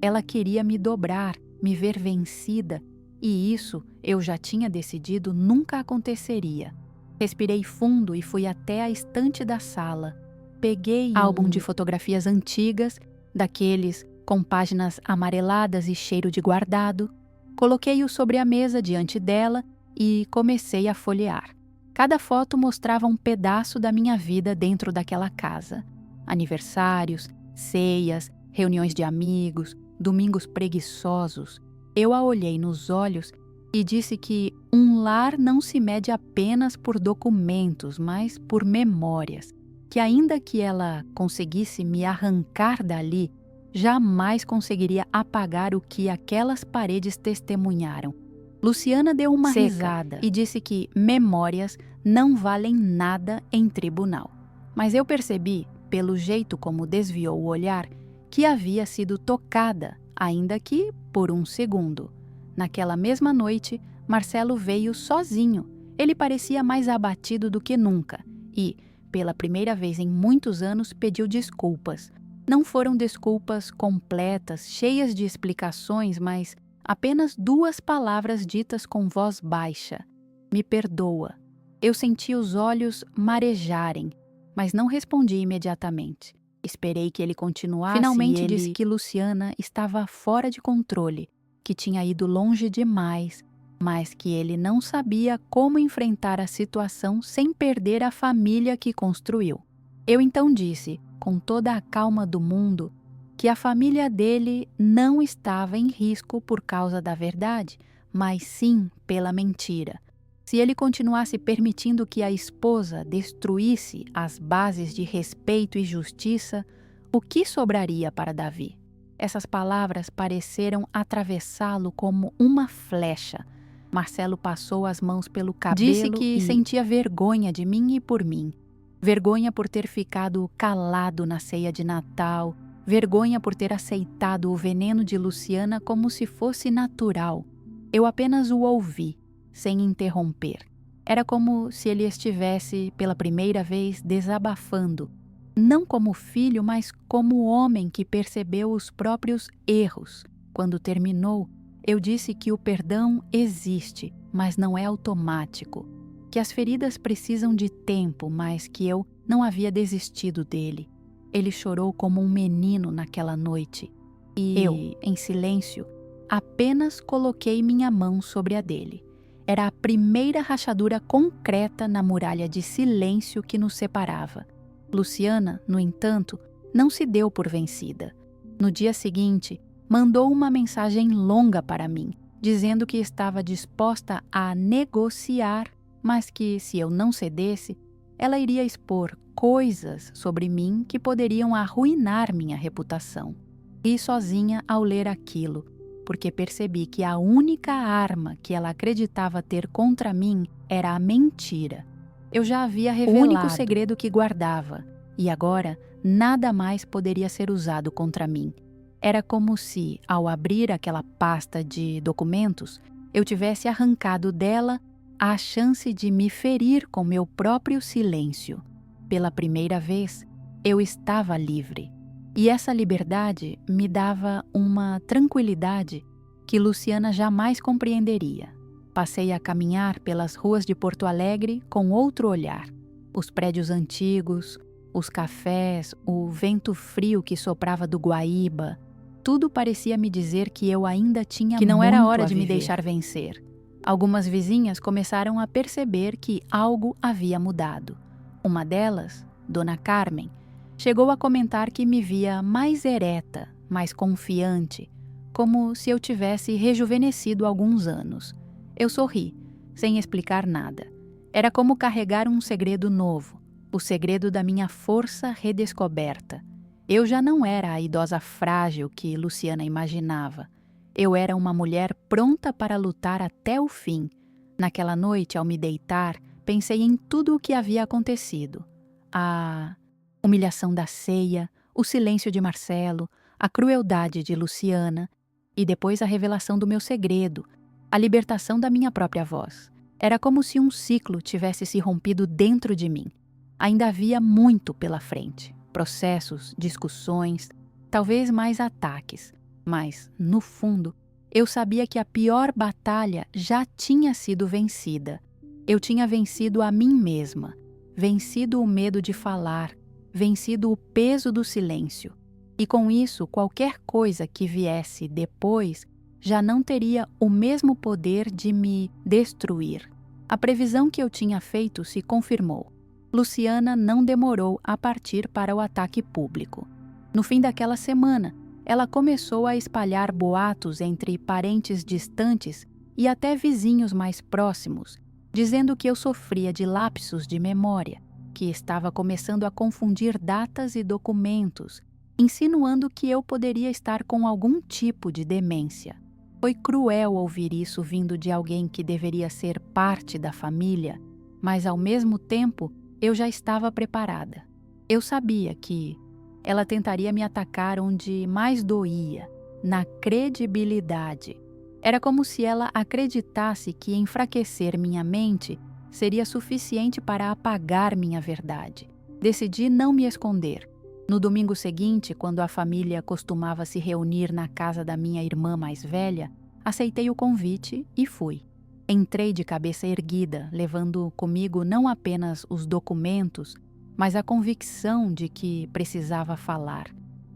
[SPEAKER 1] Ela queria me dobrar, me ver vencida, e isso eu já tinha decidido nunca aconteceria. Respirei fundo e fui até a estante da sala. Peguei álbum de fotografias antigas, daqueles com páginas amareladas e cheiro de guardado, coloquei-o sobre a mesa diante dela e comecei a folhear. Cada foto mostrava um pedaço da minha vida dentro daquela casa. Aniversários, ceias, reuniões de amigos, domingos preguiçosos. Eu a olhei nos olhos e disse que um lar não se mede apenas por documentos, mas por memórias. Que ainda que ela conseguisse me arrancar dali, jamais conseguiria apagar o que aquelas paredes testemunharam. Luciana deu uma risada e disse que memórias não valem nada em tribunal. Mas eu percebi, pelo jeito como desviou o olhar, que havia sido tocada, ainda que por um segundo. Naquela mesma noite, Marcelo veio sozinho. Ele parecia mais abatido do que nunca e, pela primeira vez em muitos anos, pediu desculpas. Não foram desculpas completas, cheias de explicações, mas apenas 2 palavras ditas com voz baixa. Me perdoa. Eu senti os olhos marejarem, mas não respondi imediatamente. Esperei que ele continuasse. Finalmente disse que Luciana estava fora de controle, que tinha ido longe demais, mas que ele não sabia como enfrentar a situação sem perder a família que construiu. Eu então disse, com toda a calma do mundo, que a família dele não estava em risco por causa da verdade, mas sim pela mentira. Se ele continuasse permitindo que a esposa destruísse as bases de respeito e justiça, o que sobraria para Davi? Essas palavras pareceram atravessá-lo como uma flecha. Marcelo passou as mãos pelo cabelo. Disse que sentia vergonha de mim e por mim. Vergonha por ter ficado calado na ceia de Natal. Vergonha por ter aceitado o veneno de Luciana como se fosse natural. Eu apenas o ouvi, sem interromper. Era como se ele estivesse, pela primeira vez, desabafando. não como filho, mas como homem que percebeu os próprios erros. Quando terminou, eu disse que o perdão existe, mas não é automático, que as feridas precisam de tempo, mas que eu não havia desistido dele. Ele chorou como um menino naquela noite e eu, em silêncio, apenas coloquei minha mão sobre a dele. Era a primeira rachadura concreta na muralha de silêncio que nos separava. Luciana, no entanto, não se deu por vencida. No dia seguinte, mandou uma mensagem longa para mim, dizendo que estava disposta a negociar, mas que, se eu não cedesse, ela iria expor coisas sobre mim que poderiam arruinar minha reputação. Ri sozinha ao ler aquilo, porque percebi que a única arma que ela acreditava ter contra mim era a mentira. Eu já havia revelado o único segredo que guardava, e agora nada mais poderia ser usado contra mim. Era como se, ao abrir aquela pasta de documentos, eu tivesse arrancado dela a chance de me ferir com meu próprio silêncio. Pela primeira vez, eu estava livre. E essa liberdade me dava uma tranquilidade que Luciana jamais compreenderia. Passei a caminhar pelas ruas de Porto Alegre com outro olhar. Os prédios antigos, os cafés, o vento frio que soprava do Guaíba, tudo parecia me dizer que eu ainda tinha que não era hora de me deixar vencer. Algumas vizinhas começaram a perceber que algo havia mudado. Uma delas, Dona Carmen, chegou a comentar que me via mais ereta, mais confiante, como se eu tivesse rejuvenescido alguns anos. Eu sorri, sem explicar nada. Era como carregar um segredo novo, o segredo da minha força redescoberta. Eu já não era a idosa frágil que Luciana imaginava. Eu era uma mulher pronta para lutar até o fim. Naquela noite, ao me deitar, pensei em tudo o que havia acontecido. A humilhação da ceia, o silêncio de Marcelo, a crueldade de Luciana e depois a revelação do meu segredo, a libertação da minha própria voz. Era como se um ciclo tivesse se rompido dentro de mim. Ainda havia muito pela frente. Processos, discussões, talvez mais ataques. Mas, no fundo, eu sabia que a pior batalha já tinha sido vencida. Eu tinha vencido a mim mesma, vencido o medo de falar, vencido o peso do silêncio. E com isso, qualquer coisa que viesse depois já não teria o mesmo poder de me destruir. A previsão que eu tinha feito se confirmou. Luciana não demorou a partir para o ataque público. No fim daquela semana, ela começou a espalhar boatos entre parentes distantes e até vizinhos mais próximos, dizendo que eu sofria de lapsos de memória, que estava começando a confundir datas e documentos, insinuando que eu poderia estar com algum tipo de demência. Foi cruel ouvir isso vindo de alguém que deveria ser parte da família, mas ao mesmo tempo eu já estava preparada. Eu sabia que ela tentaria me atacar onde mais doía, na credibilidade. Era como se ela acreditasse que enfraquecer minha mente seria suficiente para apagar minha verdade. Decidi não me esconder. No domingo seguinte, quando a família costumava se reunir na casa da minha irmã mais velha, aceitei o convite e fui. Entrei de cabeça erguida, levando comigo não apenas os documentos, mas a convicção de que precisava falar.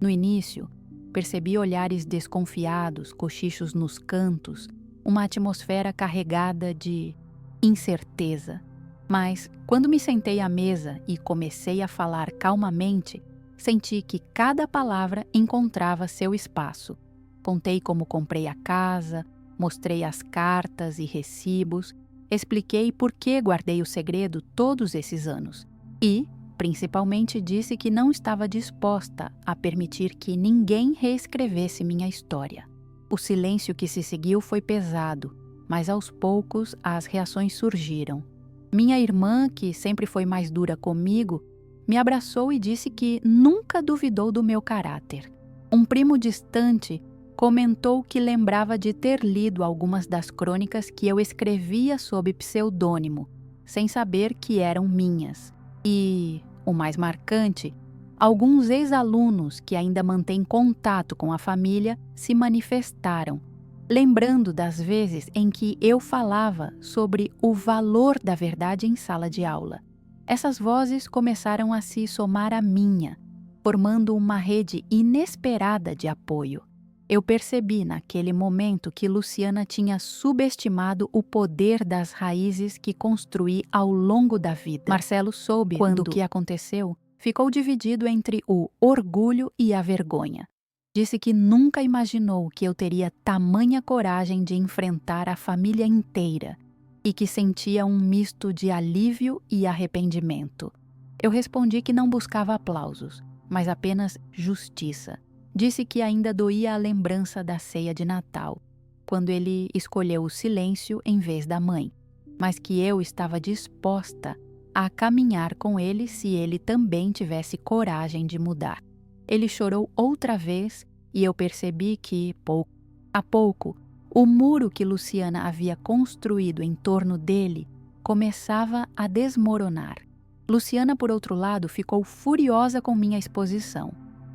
[SPEAKER 1] No início, percebi olhares desconfiados, cochichos nos cantos, uma atmosfera carregada de incerteza. Mas, quando me sentei à mesa e comecei a falar calmamente, senti que cada palavra encontrava seu espaço. Contei como comprei a casa, mostrei as cartas e recibos, expliquei por que guardei o segredo todos esses anos e, principalmente, disse que não estava disposta a permitir que ninguém reescrevesse minha história. O silêncio que se seguiu foi pesado, mas aos poucos as reações surgiram. Minha irmã, que sempre foi mais dura comigo, me abraçou e disse que nunca duvidou do meu caráter. Um primo distante comentou que lembrava de ter lido algumas das crônicas que eu escrevia sob pseudônimo, sem saber que eram minhas. E, o mais marcante, Alguns ex-alunos que ainda mantêm contato com a família se manifestaram, lembrando das vezes em que eu falava sobre o valor da verdade em sala de aula. Essas vozes começaram a se somar à minha, formando uma rede inesperada de apoio. Eu percebi naquele momento que Luciana tinha subestimado o poder das raízes que construí ao longo da vida. Marcelo soube do que aconteceu, ficou dividido entre o orgulho e a vergonha. Disse que nunca imaginou que eu teria tamanha coragem de enfrentar a família inteira e que sentia um misto de alívio e arrependimento. Eu respondi que não buscava aplausos, mas apenas justiça. Disse que ainda doía a lembrança da ceia de Natal, quando ele escolheu o silêncio em vez da mãe, mas que eu estava disposta a caminhar com ele se ele também tivesse coragem de mudar. Ele chorou outra vez e eu percebi que, pouco a pouco, o muro que Luciana havia construído em torno dele começava a desmoronar. Luciana, por outro lado, ficou furiosa com minha exposição.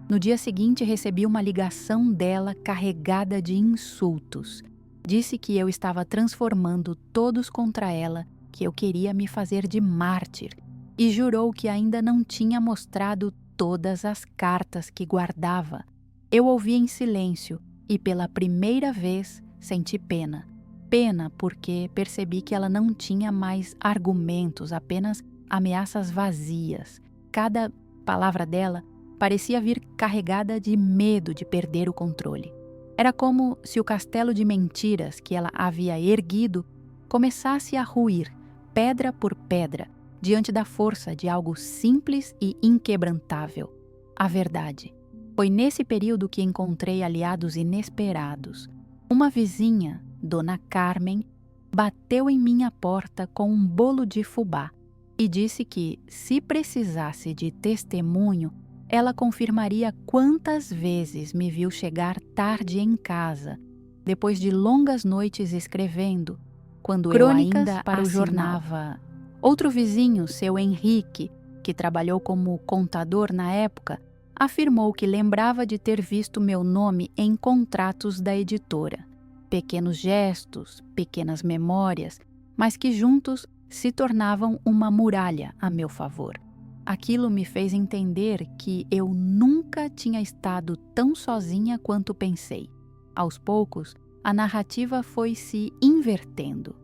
[SPEAKER 1] No dia seguinte, recebi uma ligação dela carregada de insultos. Disse que eu estava transformando todos contra ela, que eu queria me fazer de mártir, e jurou que ainda não tinha mostrado todas as cartas que guardava. Eu ouvi em silêncio e, pela primeira vez, senti pena. Pena porque percebi que ela não tinha mais argumentos, apenas ameaças vazias. Cada palavra dela parecia vir carregada de medo de perder o controle. Era como se o castelo de mentiras que ela havia erguido começasse a ruir, pedra por pedra, diante da força de algo simples e inquebrantável: a verdade. Foi nesse período que encontrei aliados inesperados. Uma vizinha, Dona Carmen, bateu em minha porta com um bolo de fubá e disse que, se precisasse de testemunho, ela confirmaria quantas vezes me viu chegar tarde em casa, depois de longas noites escrevendo, quando
[SPEAKER 2] Crônicas
[SPEAKER 1] eu ainda
[SPEAKER 2] para o jornal.
[SPEAKER 1] assinava. Outro vizinho, seu Henrique, que trabalhou como contador na época, afirmou que lembrava de ter visto meu nome em contratos da editora. Pequenos gestos, pequenas memórias, mas que juntos se tornavam uma muralha a meu favor. Aquilo me fez entender que eu nunca tinha estado tão sozinha quanto pensei. Aos poucos, a narrativa foi se invertendo.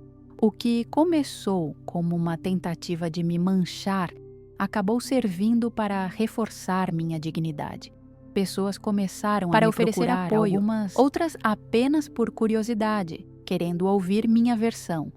[SPEAKER 1] O que começou como uma tentativa de me manchar acabou servindo para reforçar minha dignidade. Pessoas começaram a me
[SPEAKER 2] oferecer
[SPEAKER 1] procurar,
[SPEAKER 2] apoio,
[SPEAKER 1] outras apenas por curiosidade, querendo ouvir minha versão.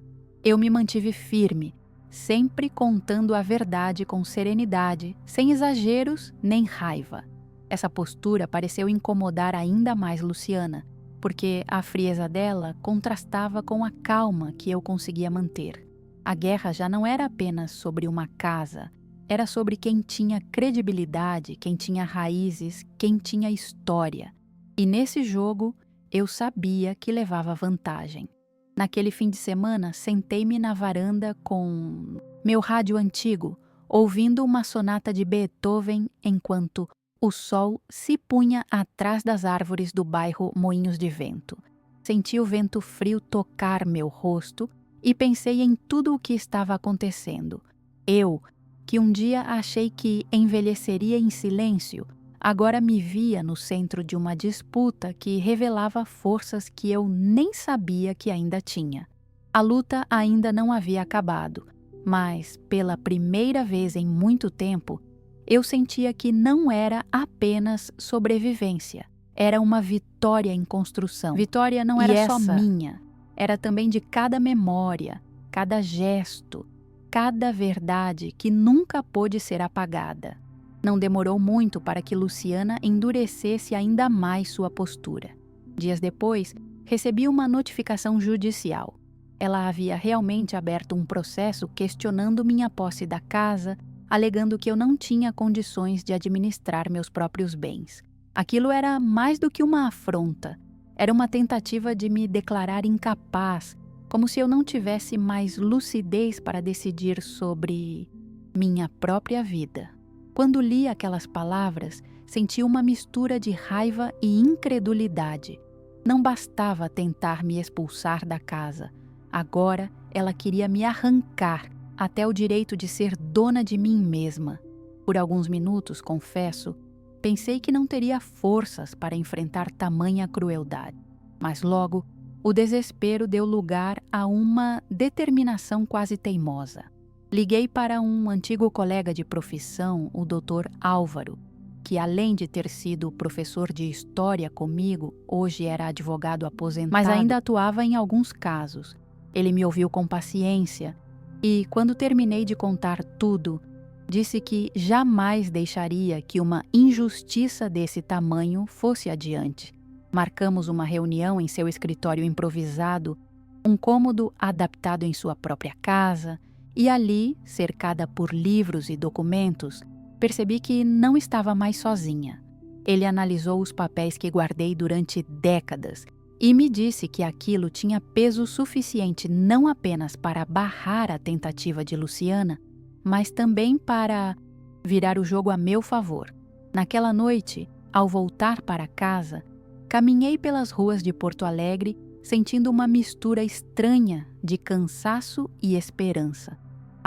[SPEAKER 1] Eu me mantive firme, sempre contando a verdade com serenidade, sem exageros nem raiva. Essa postura pareceu incomodar ainda mais Luciana, porque a frieza dela contrastava com a calma que eu conseguia manter. A guerra já não era apenas sobre uma casa, era sobre quem tinha credibilidade, quem tinha raízes, quem tinha história. E nesse jogo, eu sabia que levava vantagem. Naquele fim de semana, sentei-me na varanda com meu rádio antigo, ouvindo uma sonata de Beethoven enquanto o sol se punha atrás das árvores do bairro Moinhos de Vento. Senti o vento frio tocar meu rosto e pensei em tudo o que estava acontecendo. Eu, que um dia achei que envelheceria em silêncio, agora me via no centro de uma disputa que revelava forças que eu nem sabia que ainda tinha. A luta ainda não havia acabado, mas, pela primeira vez em muito tempo, eu sentia que não era apenas sobrevivência. Era uma vitória em construção. Vitória não era só minha, era também de cada memória, cada gesto, cada verdade que nunca pôde ser apagada. Não demorou muito para que Luciana endurecesse ainda mais sua postura. Dias depois, recebi uma notificação judicial. Ela havia realmente aberto um processo questionando minha posse da casa, alegando que eu não tinha condições de administrar meus próprios bens. Aquilo era mais do que uma afronta. Era uma tentativa de me declarar incapaz, como se eu não tivesse mais lucidez para decidir sobre minha própria vida. Quando li aquelas palavras, senti uma mistura de raiva e incredulidade. Não bastava tentar me expulsar da casa. Agora ela queria me arrancar até o direito de ser dona de mim mesma. Por alguns minutos, confesso, pensei que não teria forças para enfrentar tamanha crueldade. Mas logo, o desespero deu lugar a uma determinação quase teimosa. Liguei para um antigo colega de profissão, o Dr. Álvaro, que além de ter sido professor de história comigo, hoje era advogado aposentado, mas ainda atuava em alguns casos. Ele me ouviu com paciência e, quando terminei de contar tudo, disse que jamais deixaria que uma injustiça desse tamanho fosse adiante. Marcamos uma reunião em seu escritório improvisado, um cômodo adaptado em sua própria casa, e ali, cercada por livros e documentos, percebi que não estava mais sozinha. Ele analisou os papéis que guardei durante décadas e me disse que aquilo tinha peso suficiente não apenas para barrar a tentativa de Luciana, mas também para virar o jogo a meu favor. Naquela noite, ao voltar para casa, caminhei pelas ruas de Porto Alegre sentindo uma mistura estranha de cansaço e esperança.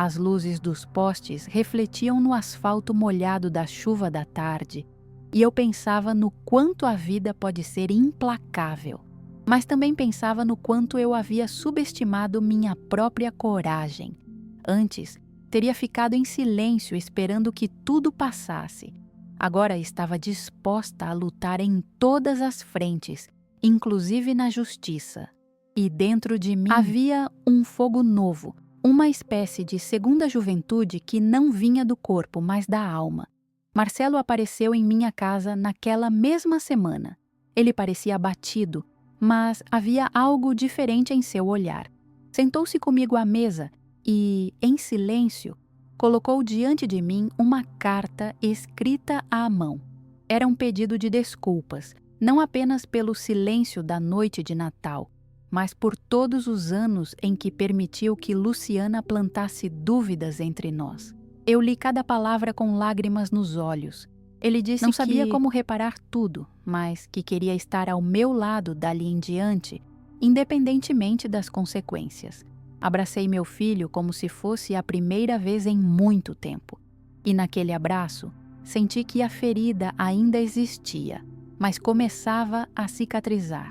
[SPEAKER 1] As luzes dos postes refletiam no asfalto molhado da chuva da tarde, e eu pensava no quanto a vida pode ser implacável. Mas também pensava no quanto eu havia subestimado minha própria coragem. Antes, teria ficado em silêncio esperando que tudo passasse. Agora estava disposta a lutar em todas as frentes, inclusive na justiça. E dentro de mim havia um fogo novo, uma espécie de segunda juventude que não vinha do corpo, mas da alma. Marcelo apareceu em minha casa naquela mesma semana. Ele parecia abatido, mas havia algo diferente em seu olhar. Sentou-se comigo à mesa e, em silêncio, colocou diante de mim uma carta escrita à mão. Era um pedido de desculpas, não apenas pelo silêncio da noite de Natal, mas por todos os anos em que permitiu que Luciana plantasse dúvidas entre nós. Eu li cada palavra com lágrimas nos olhos. Ele disse que não sabia como reparar tudo, mas que queria estar ao meu lado dali em diante, independentemente das consequências. Abracei meu filho como se fosse a primeira vez em muito tempo. E naquele abraço, senti que a ferida ainda existia, mas começava a cicatrizar.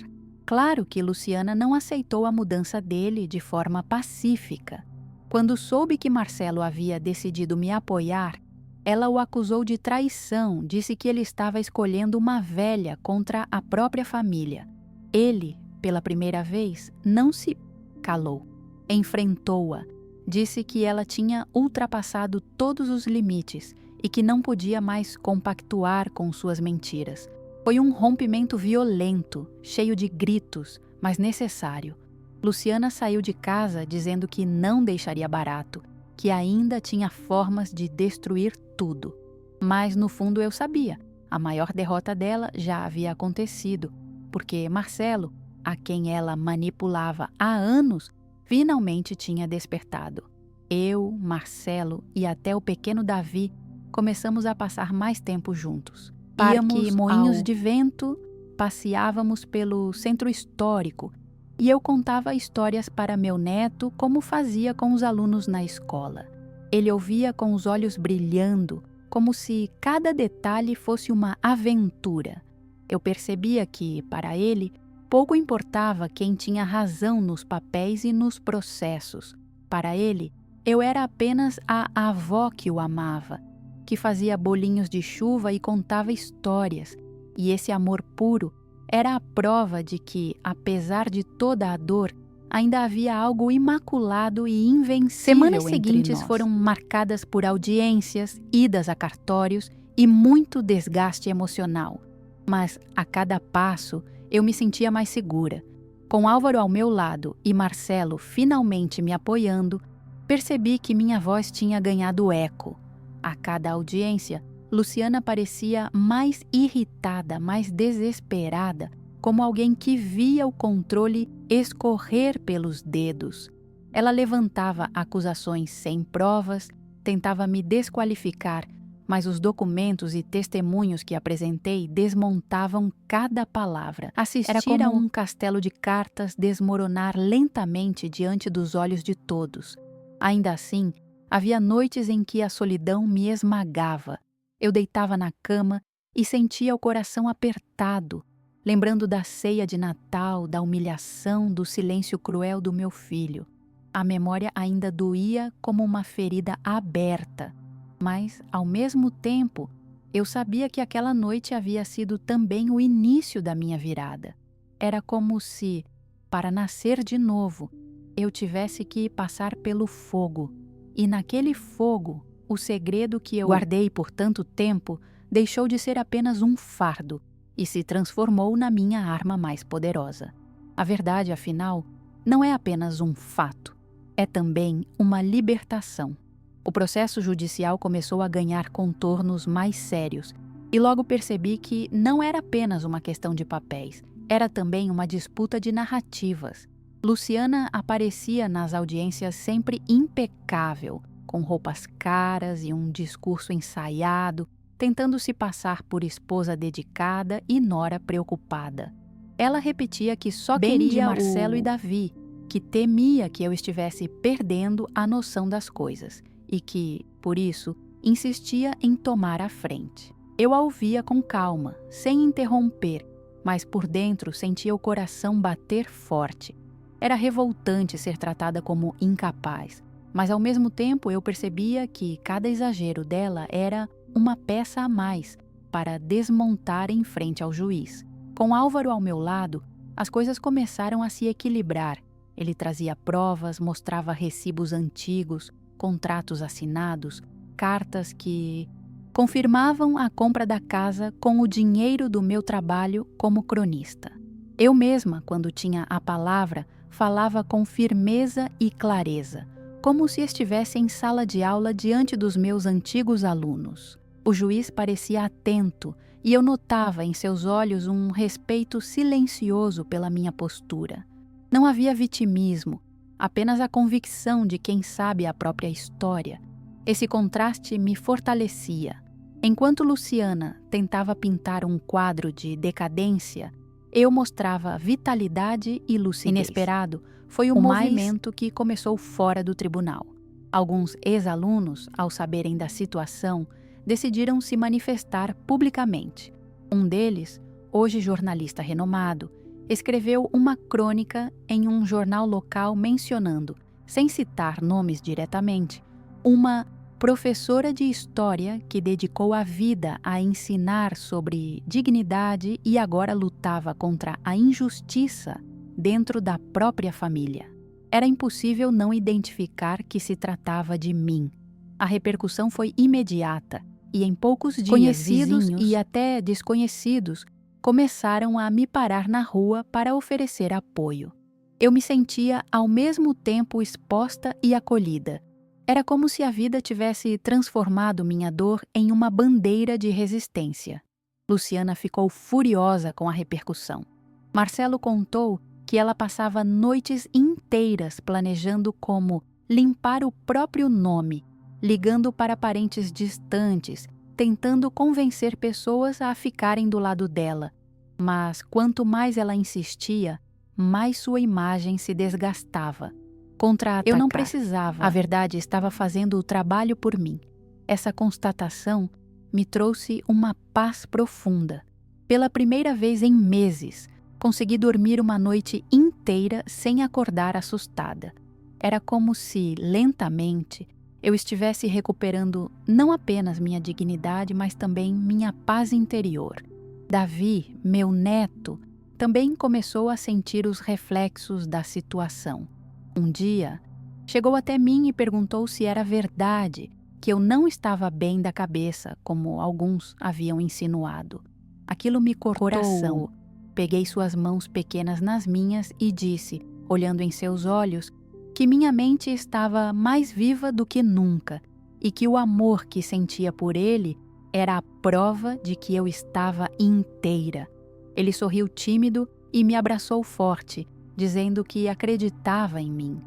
[SPEAKER 1] Claro que Luciana não aceitou a mudança dele de forma pacífica. Quando soube que Marcelo havia decidido me apoiar, ela o acusou de traição, disse que ele estava escolhendo uma velha contra a própria família. Ele, pela primeira vez, não se calou. Enfrentou-a, disse que ela tinha ultrapassado todos os limites e que não podia mais compactuar com suas mentiras. Foi um rompimento violento, cheio de gritos, mas necessário. Luciana saiu de casa dizendo que não deixaria barato, que ainda tinha formas de destruir tudo. Mas no fundo eu sabia, a maior derrota dela já havia acontecido, porque Marcelo, a quem ela manipulava há anos, finalmente tinha despertado. Eu, Marcelo e até o pequeno Davi começamos a passar mais tempo juntos. Íamos moinhos de vento, passeávamos pelo centro histórico e eu contava histórias para meu neto como fazia com os alunos na escola. Ele ouvia com os olhos brilhando, como se cada detalhe fosse uma aventura. Eu percebia que, para ele, pouco importava quem tinha razão nos papéis e nos processos. Para ele, eu era apenas a avó que o amava, que fazia bolinhos de chuva e contava histórias, e esse amor puro era a prova de que, apesar de toda a dor, ainda havia algo imaculado e invencível. Semanas seguintes foram marcadas por audiências, idas a cartórios e muito desgaste emocional. Mas, a cada passo, eu me sentia mais segura. Com Álvaro ao meu lado e Marcelo finalmente me apoiando, percebi que minha voz tinha ganhado eco. A cada audiência, Luciana parecia mais irritada, mais desesperada, como alguém que via o controle escorrer pelos dedos. Ela levantava acusações sem provas, tentava me desqualificar, mas os documentos e testemunhos que apresentei desmontavam cada palavra. Assistir a um castelo de cartas desmoronar lentamente diante dos olhos de todos. Ainda assim, havia noites em que a solidão me esmagava. Eu deitava na cama e sentia o coração apertado, lembrando da ceia de Natal, da humilhação, do silêncio cruel do meu filho. A memória ainda doía como uma ferida aberta, mas, ao mesmo tempo, eu sabia que aquela noite havia sido também o início da minha virada. Era como se, para nascer de novo, eu tivesse que passar pelo fogo. E naquele fogo, o segredo que eu guardei por tanto tempo deixou de ser apenas um fardo e se transformou na minha arma mais poderosa. A verdade, afinal, não é apenas um fato, é também uma libertação. O processo judicial começou a ganhar contornos mais sérios e logo percebi que não era apenas uma questão de papéis, era também uma disputa de narrativas. Luciana aparecia nas audiências sempre impecável, com roupas caras e um discurso ensaiado, tentando se passar por esposa dedicada e nora preocupada. Ela repetia que só queria Marcelo e Davi, que temia que eu estivesse perdendo a noção das coisas e que, por isso, insistia em tomar a frente. Eu a ouvia com calma, sem interromper, mas por dentro sentia o coração bater forte. Era revoltante ser tratada como incapaz, mas ao mesmo tempo eu percebia que cada exagero dela era uma peça a mais para desmontar em frente ao juiz. Com Álvaro ao meu lado, as coisas começaram a se equilibrar. Ele trazia provas, mostrava recibos antigos, contratos assinados, cartas que confirmavam a compra da casa com o dinheiro do meu trabalho como cronista. Eu mesma, quando tinha a palavra, falava com firmeza e clareza, como se estivesse em sala de aula diante dos meus antigos alunos. O juiz parecia atento e eu notava em seus olhos um respeito silencioso pela minha postura. Não havia vitimismo, apenas a convicção de quem sabe a própria história. Esse contraste me fortalecia. Enquanto Luciana tentava pintar um quadro de decadência, eu mostrava vitalidade e lucidez. Inesperado foi o movimento que começou fora do tribunal. Alguns ex-alunos, ao saberem da situação, decidiram se manifestar publicamente. Um deles, hoje jornalista renomado, escreveu uma crônica em um jornal local mencionando, sem citar nomes diretamente, uma professora de história que dedicou a vida a ensinar sobre dignidade e agora lutava contra a injustiça dentro da própria família. Era impossível não identificar que se tratava de mim. A repercussão foi imediata e em poucos dias conhecidos e até desconhecidos começaram a me parar na rua para oferecer apoio. Eu me sentia ao mesmo tempo exposta e acolhida. Era como se a vida tivesse transformado minha dor em uma bandeira de resistência. Luciana ficou furiosa com a repercussão. Marcelo contou que ela passava noites inteiras planejando como limpar o próprio nome, ligando para parentes distantes, tentando convencer pessoas a ficarem do lado dela. Mas quanto mais ela insistia, mais sua imagem se desgastava. Contra-atacar. Eu não precisava. A verdade estava fazendo o trabalho por mim. Essa constatação me trouxe uma paz profunda. Pela primeira vez em meses, consegui dormir uma noite inteira sem acordar assustada. Era como se, lentamente, eu estivesse recuperando não apenas minha dignidade, mas também minha paz interior. Davi, meu neto, também começou a sentir os reflexos da situação. Um dia, chegou até mim e perguntou se era verdade que eu não estava bem da cabeça, como alguns haviam insinuado. Aquilo me cortou o coração. Peguei suas mãos pequenas nas minhas e disse, olhando em seus olhos, que minha mente estava mais viva do que nunca e que o amor que sentia por ele era a prova de que eu estava inteira. Ele sorriu tímido e me abraçou forte, dizendo que acreditava em mim.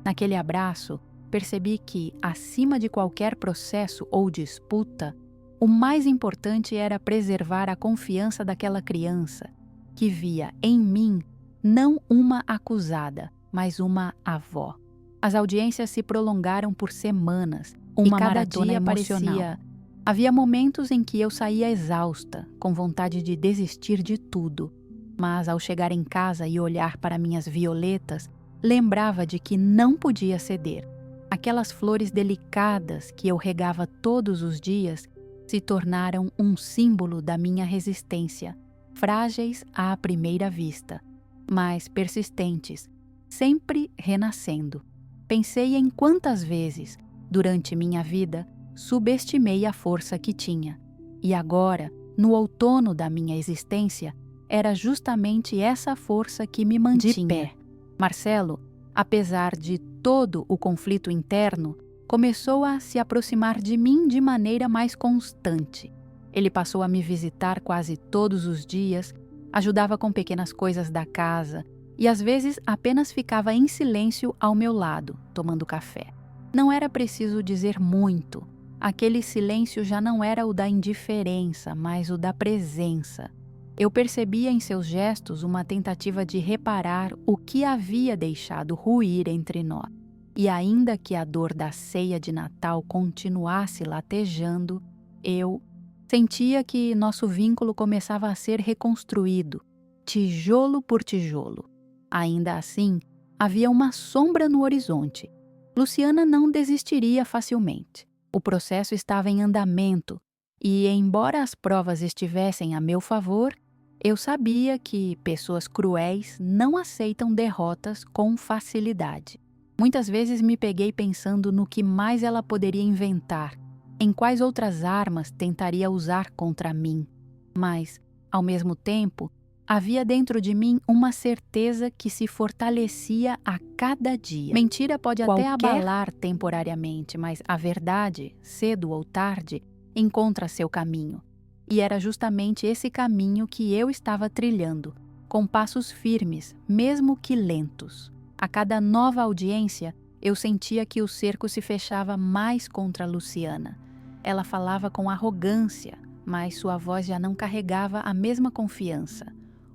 [SPEAKER 1] Naquele abraço, percebi que, acima de qualquer processo ou disputa, o mais importante era preservar a confiança daquela criança, que via em mim não uma acusada, mas uma avó. As audiências se prolongaram por semanas, e cada dia parecia... Havia momentos em que eu saía exausta, com vontade de desistir de tudo, mas ao chegar em casa e olhar para minhas violetas, lembrava de que não podia ceder. Aquelas flores delicadas que eu regava todos os dias se tornaram um símbolo da minha resistência, frágeis à primeira vista, mas persistentes, sempre renascendo. Pensei em quantas vezes, durante minha vida, subestimei a força que tinha. E agora, no outono da minha existência, era justamente essa força que me mantinha de pé. Marcelo, apesar de todo o conflito interno, começou a se aproximar de mim de maneira mais constante. Ele passou a me visitar quase todos os dias, ajudava com pequenas coisas da casa e às vezes apenas ficava em silêncio ao meu lado, tomando café. Não era preciso dizer muito. Aquele silêncio já não era o da indiferença, mas o da presença. Eu percebia em seus gestos uma tentativa de reparar o que havia deixado ruir entre nós. E ainda que a dor da ceia de Natal continuasse latejando, eu sentia que nosso vínculo começava a ser reconstruído, tijolo por tijolo. Ainda assim, havia uma sombra no horizonte. Luciana não desistiria facilmente. O processo estava em andamento e, embora as provas estivessem a meu favor, eu sabia que pessoas cruéis não aceitam derrotas com facilidade. Muitas vezes me peguei pensando no que mais ela poderia inventar, em quais outras armas tentaria usar contra mim. Mas, ao mesmo tempo, havia dentro de mim uma certeza que se fortalecia a cada dia. Mentira pode até abalar temporariamente, mas a verdade, cedo ou tarde, encontra seu caminho. E era justamente esse caminho que eu estava trilhando, com passos firmes, mesmo que lentos. A cada nova audiência, eu sentia que o cerco se fechava mais contra Luciana. Ela falava com arrogância, mas sua voz já não carregava a mesma confiança.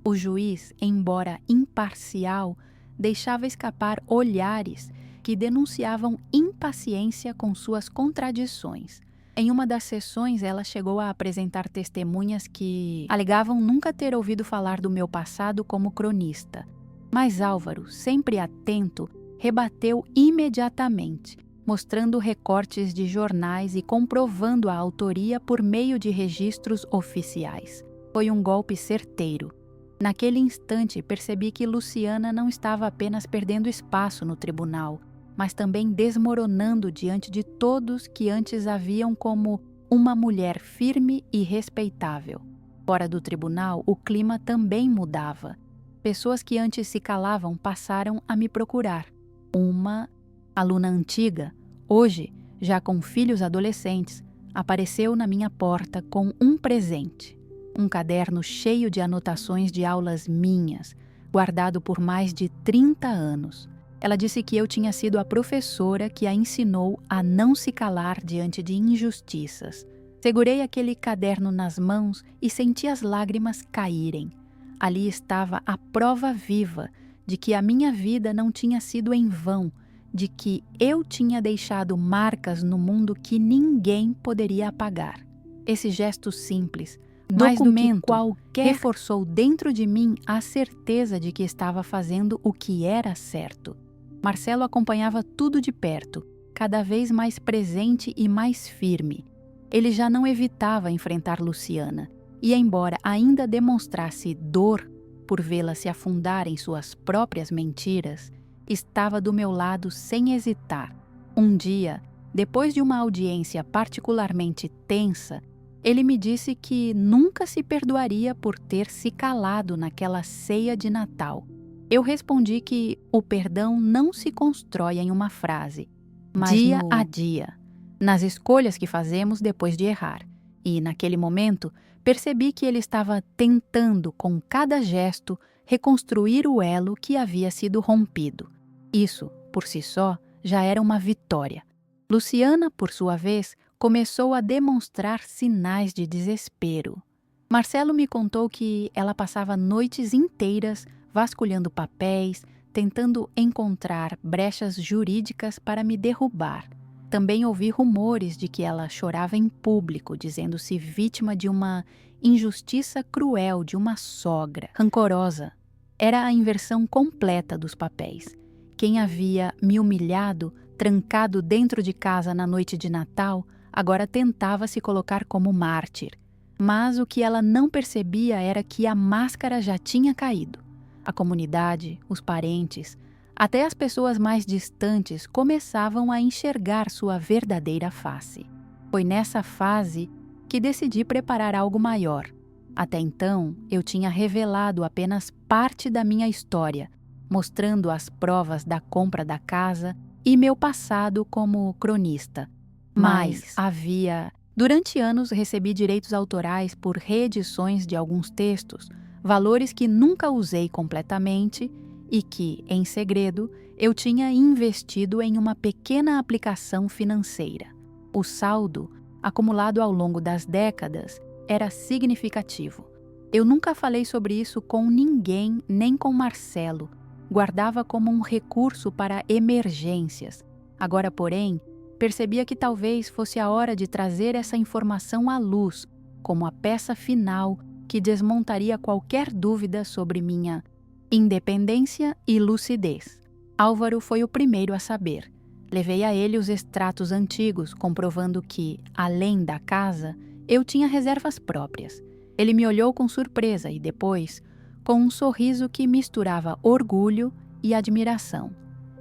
[SPEAKER 1] O juiz, embora imparcial, deixava escapar olhares que denunciavam impaciência com suas contradições. Em uma das sessões, ela chegou a apresentar testemunhas que alegavam nunca ter ouvido falar do meu passado como cronista. Mas Álvaro, sempre atento, rebateu imediatamente, mostrando recortes de jornais e comprovando a autoria por meio de registros oficiais. Foi um golpe certeiro. Naquele instante, percebi que Luciana não estava apenas perdendo espaço no tribunal, mas também desmoronando diante de todos que antes a viam como uma mulher firme e respeitável. Fora do tribunal, o clima também mudava. Pessoas que antes se calavam passaram a me procurar. Uma aluna antiga, hoje, já com filhos adolescentes, apareceu na minha porta com um presente. Um caderno cheio de anotações de aulas minhas, guardado por mais de 30 anos. Ela disse que eu tinha sido a professora que a ensinou a não se calar diante de injustiças. Segurei aquele caderno nas mãos e senti as lágrimas caírem. Ali estava a prova viva de que a minha vida não tinha sido em vão, de que eu tinha deixado marcas no mundo que ninguém poderia apagar. Esse gesto simples, mais do que qualquer, reforçou dentro de mim a certeza de que estava fazendo o que era certo. Marcelo acompanhava tudo de perto, cada vez mais presente e mais firme. Ele já não evitava enfrentar Luciana, e embora ainda demonstrasse dor por vê-la se afundar em suas próprias mentiras, estava do meu lado sem hesitar. Um dia, depois de uma audiência particularmente tensa, ele me disse que nunca se perdoaria por ter se calado naquela ceia de Natal. Eu respondi que o perdão não se constrói em uma frase, mas dia a dia, nas escolhas que fazemos depois de errar. E, naquele momento, percebi que ele estava tentando, com cada gesto, reconstruir o elo que havia sido rompido. Isso, por si só, já era uma vitória. Luciana, por sua vez, começou a demonstrar sinais de desespero. Marcelo me contou que ela passava noites inteiras vasculhando papéis, tentando encontrar brechas jurídicas para me derrubar. Também ouvi rumores de que ela chorava em público, dizendo-se vítima de uma injustiça cruel de uma sogra rancorosa. Era a inversão completa dos papéis. Quem havia me humilhado, trancado dentro de casa na noite de Natal, agora tentava se colocar como mártir. Mas o que ela não percebia era que a máscara já tinha caído. A comunidade, os parentes, até as pessoas mais distantes começavam a enxergar sua verdadeira face. Foi nessa fase que decidi preparar algo maior. Até então, eu tinha revelado apenas parte da minha história, mostrando as provas da compra da casa e meu passado como cronista. Mas Durante anos recebi direitos autorais por reedições de alguns textos, valores que nunca usei completamente e que, em segredo, eu tinha investido em uma pequena aplicação financeira. O saldo, acumulado ao longo das décadas, era significativo. Eu nunca falei sobre isso com ninguém, nem com Marcelo. Guardava como um recurso para emergências. Agora, porém, percebia que talvez fosse a hora de trazer essa informação à luz, como a peça final que desmontaria qualquer dúvida sobre minha independência e lucidez. Álvaro foi o primeiro a saber. Levei a ele os extratos antigos, comprovando que, além da casa, eu tinha reservas próprias. Ele me olhou com surpresa e depois, com um sorriso que misturava orgulho e admiração.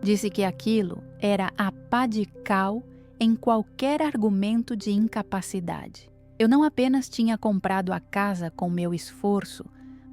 [SPEAKER 1] Disse que aquilo era a pá de cal em qualquer argumento de incapacidade. Eu não apenas tinha comprado a casa com meu esforço,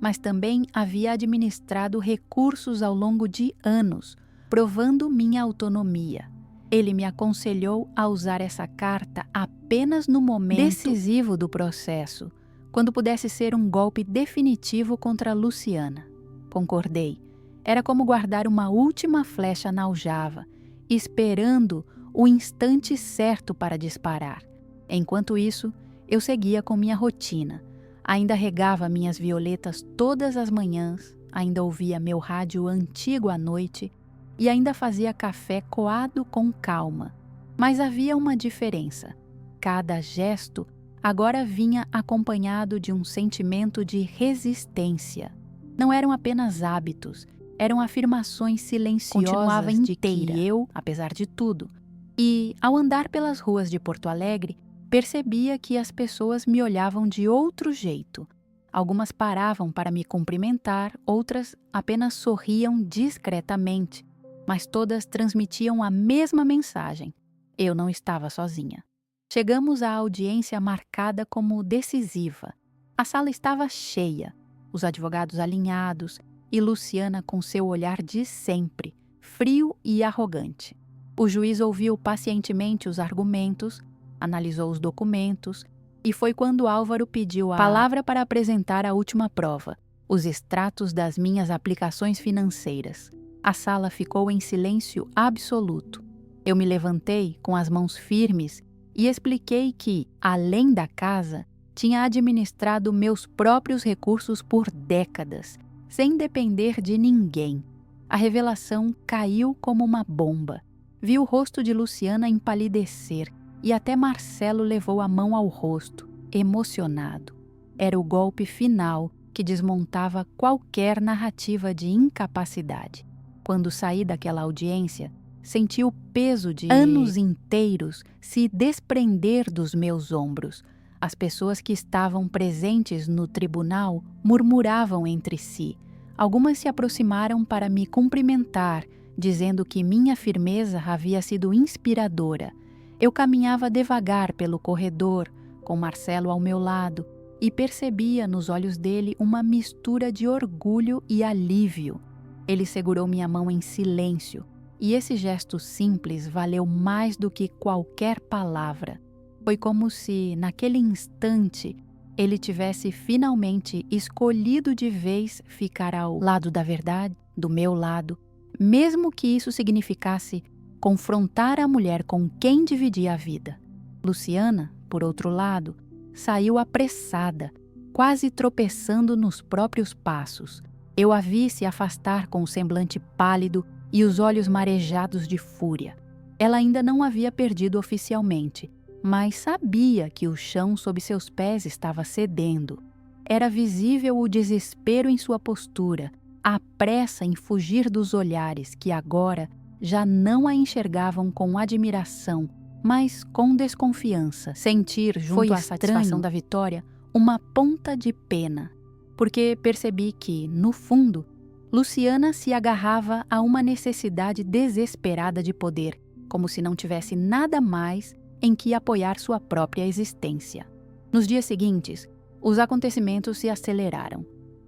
[SPEAKER 1] mas também havia administrado recursos ao longo de anos, provando minha autonomia. Ele me aconselhou a usar essa carta apenas no momento decisivo do processo, quando pudesse ser um golpe definitivo contra Luciana. Concordei. Era como guardar uma última flecha na aljava, esperando o instante certo para disparar. Enquanto isso, eu seguia com minha rotina. Ainda regava minhas violetas todas as manhãs, ainda ouvia meu rádio antigo à noite e ainda fazia café coado com calma. Mas havia uma diferença. Cada gesto agora vinha acompanhado de um sentimento de resistência. Não eram apenas hábitos, eram afirmações silenciosas. Continuava inteira, de que eu, apesar de tudo. E, ao andar pelas ruas de Porto Alegre, percebia que as pessoas me olhavam de outro jeito. Algumas paravam para me cumprimentar, outras apenas sorriam discretamente, mas todas transmitiam a mesma mensagem. Eu não estava sozinha. Chegamos à audiência marcada como decisiva. A sala estava cheia, os advogados alinhados, e Luciana com seu olhar de sempre, frio e arrogante. O juiz ouviu pacientemente os argumentos, analisou os documentos e foi quando Álvaro pediu a palavra para apresentar a última prova, os extratos das minhas aplicações financeiras. A sala ficou em silêncio absoluto. Eu me levantei com as mãos firmes e expliquei que, além da casa, tinha administrado meus próprios recursos por décadas, sem depender de ninguém. A revelação caiu como uma bomba. Vi o rosto de Luciana empalidecer e até Marcelo levou a mão ao rosto, emocionado. Era o golpe final que desmontava qualquer narrativa de incapacidade. Quando saí daquela audiência, senti o peso de anos inteiros se desprender dos meus ombros. As pessoas que estavam presentes no tribunal murmuravam entre si. Algumas se aproximaram para me cumprimentar, dizendo que minha firmeza havia sido inspiradora. Eu caminhava devagar pelo corredor, com Marcelo ao meu lado, e percebia nos olhos dele uma mistura de orgulho e alívio. Ele segurou minha mão em silêncio, e esse gesto simples valeu mais do que qualquer palavra. Foi como se, naquele instante, ele tivesse finalmente escolhido de vez ficar ao lado da verdade, do meu lado, mesmo que isso significasse confrontar a mulher com quem dividia a vida. Luciana, por outro lado, saiu apressada, quase tropeçando nos próprios passos. Eu a vi se afastar com o semblante pálido e os olhos marejados de fúria. Ela ainda não havia perdido oficialmente, mas sabia que o chão sob seus pés estava cedendo. Era visível o desespero em sua postura, a pressa em fugir dos olhares que agora já não a enxergavam com admiração, mas com desconfiança. Sentir, junto à satisfação da vitória, uma ponta de pena, porque percebi que, no fundo, Luciana se agarrava a uma necessidade desesperada de poder, como se não tivesse nada mais em que apoiar sua própria existência. Nos dias seguintes, os acontecimentos se aceleraram.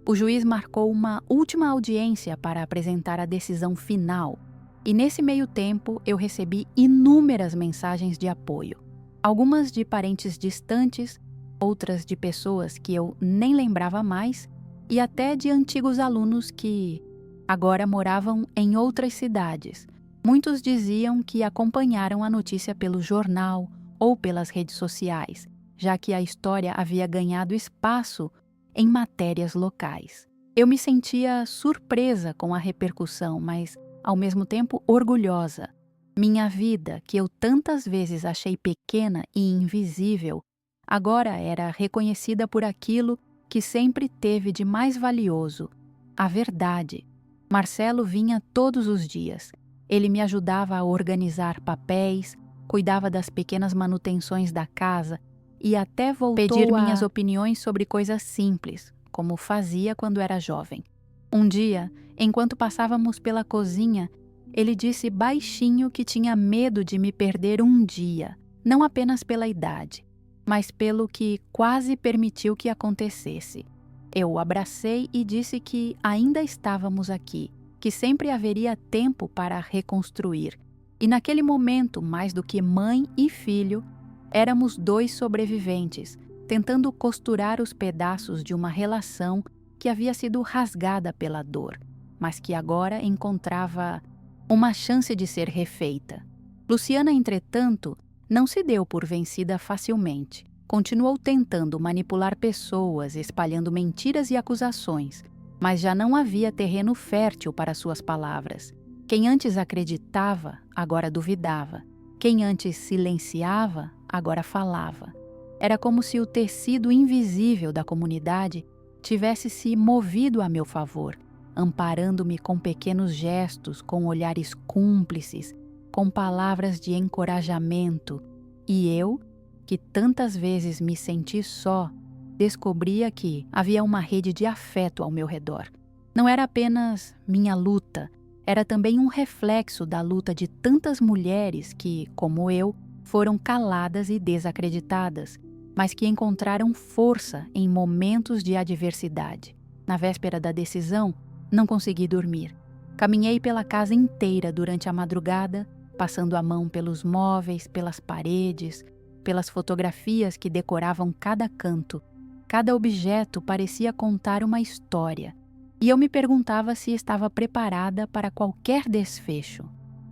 [SPEAKER 1] O juiz marcou uma última audiência para apresentar a decisão final, e nesse meio tempo eu recebi inúmeras mensagens de apoio. Algumas de parentes distantes, outras de pessoas que eu nem lembrava mais, e até de antigos alunos que agora moravam em outras cidades. Muitos diziam que acompanharam a notícia pelo jornal ou pelas redes sociais, já que a história havia ganhado espaço em matérias locais. Eu me sentia surpresa com a repercussão, mas, ao mesmo tempo, orgulhosa. Minha vida, que eu tantas vezes achei pequena e invisível, agora era reconhecida por aquilo que sempre teve de mais valioso: a verdade. Marcelo vinha todos os dias. Ele me ajudava a organizar papéis, cuidava das pequenas manutenções da casa e até voltou pedir minhas opiniões sobre coisas simples, como fazia quando era jovem. Um dia, enquanto passávamos pela cozinha, ele disse baixinho que tinha medo de me perder um dia, não apenas pela idade, mas pelo que quase permitiu que acontecesse. Eu o abracei e disse que ainda estávamos aqui, que sempre haveria tempo para reconstruir. E naquele momento, mais do que mãe e filho, éramos dois sobreviventes, tentando costurar os pedaços de uma relação que havia sido rasgada pela dor, mas que agora encontrava uma chance de ser refeita. Luciana, entretanto, não se deu por vencida facilmente. Continuou tentando manipular pessoas, espalhando mentiras e acusações, mas já não havia terreno fértil para suas palavras. Quem antes acreditava, agora duvidava. Quem antes silenciava, agora falava. Era como se o tecido invisível da comunidade tivesse se movido a meu favor, amparando-me com pequenos gestos, com olhares cúmplices, com palavras de encorajamento. E eu, que tantas vezes me senti só, descobria que havia uma rede de afeto ao meu redor. Não era apenas minha luta, era também um reflexo da luta de tantas mulheres que, como eu, foram caladas e desacreditadas, mas que encontraram força em momentos de adversidade. Na véspera da decisão, não consegui dormir. Caminhei pela casa inteira durante a madrugada, passando a mão pelos móveis, pelas paredes, pelas fotografias que decoravam cada canto. Cada objeto parecia contar uma história, e eu me perguntava se estava preparada para qualquer desfecho.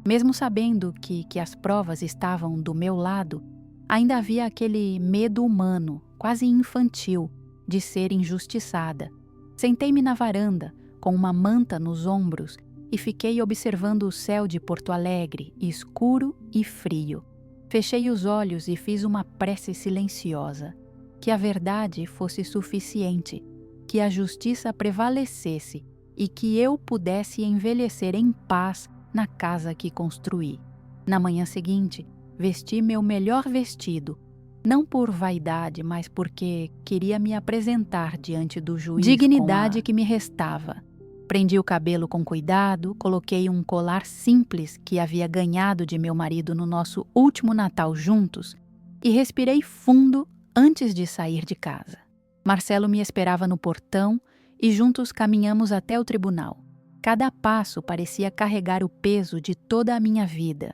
[SPEAKER 1] Mesmo sabendo que as provas estavam do meu lado, ainda havia aquele medo humano, quase infantil, de ser injustiçada. Sentei-me na varanda, com uma manta nos ombros, e fiquei observando o céu de Porto Alegre, escuro e frio. Fechei os olhos e fiz uma prece silenciosa. Que a verdade fosse suficiente, que a justiça prevalecesse e que eu pudesse envelhecer em paz na casa que construí. Na manhã seguinte, vesti meu melhor vestido, não por vaidade, mas porque queria me apresentar diante do juiz dignidade que me restava. Prendi o cabelo com cuidado, coloquei um colar simples que havia ganhado de meu marido no nosso último Natal juntos e respirei fundo antes de sair de casa. Marcelo me esperava no portão e juntos caminhamos até o tribunal. Cada passo parecia carregar o peso de toda a minha vida.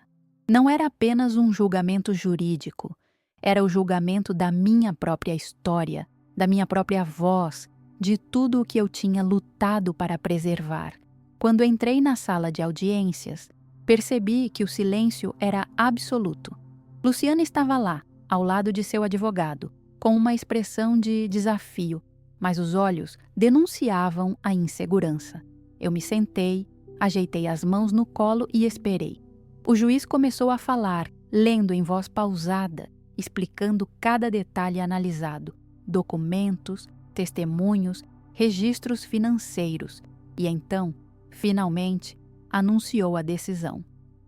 [SPEAKER 1] Não era apenas um julgamento jurídico, era o julgamento da minha própria história, da minha própria voz, de tudo o que eu tinha lutado para preservar. Quando entrei na sala de audiências, percebi que o silêncio era absoluto. Luciana estava lá, ao lado de seu advogado, com uma expressão de desafio, mas os olhos denunciavam a insegurança. Eu me sentei, ajeitei as mãos no colo e esperei. O juiz começou a falar, lendo em voz pausada, explicando cada detalhe analisado, documentos, testemunhos, registros financeiros, e então, finalmente, anunciou a decisão.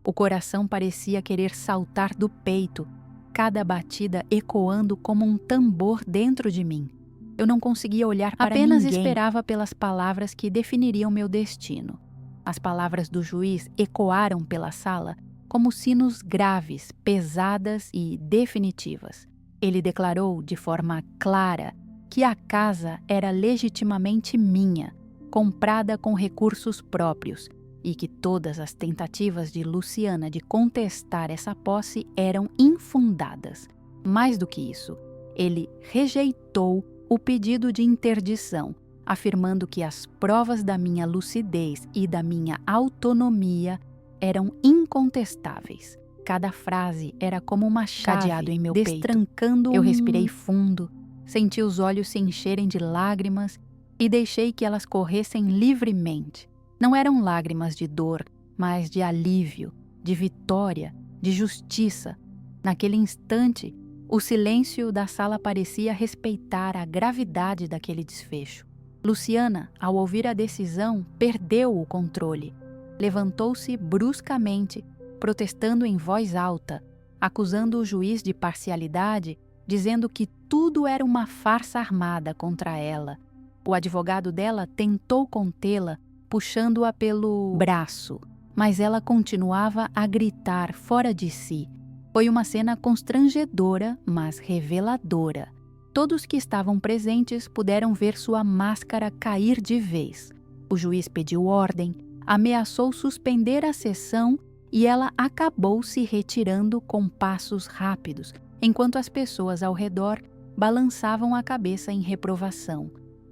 [SPEAKER 1] O coração parecia querer saltar do peito, cada batida ecoando como um tambor dentro de mim. Eu não conseguia olhar para ninguém. Apenas esperava pelas palavras que definiriam meu destino. As palavras do juiz ecoaram pela sala como sinos graves, pesadas e definitivas. Ele declarou de forma clara que a casa era legitimamente minha, comprada com recursos próprios, e que todas as tentativas de Luciana de contestar essa posse eram infundadas. Mais do que isso, ele rejeitou o pedido de interdição, afirmando que as provas da minha lucidez e da minha autonomia eram incontestáveis. Cada frase era como uma chave cadeado em meu destrancando peito. Eu respirei fundo, senti os olhos se encherem de lágrimas e deixei que elas corressem livremente. Não eram lágrimas de dor, mas de alívio, de vitória, de justiça. Naquele instante, o silêncio da sala parecia respeitar a gravidade daquele desfecho. Luciana, ao ouvir a decisão, perdeu o controle. Levantou-se bruscamente, protestando em voz alta, acusando o juiz de parcialidade, dizendo que tudo era uma farsa armada contra ela. O advogado dela tentou contê-la, puxando-a pelo braço, mas ela continuava a gritar fora de si. Foi uma cena constrangedora, mas reveladora. Todos que estavam presentes puderam ver sua máscara cair de vez. O juiz pediu ordem, ameaçou suspender a sessão e ela acabou se retirando com passos rápidos, enquanto as pessoas ao redor balançavam a cabeça em reprovação.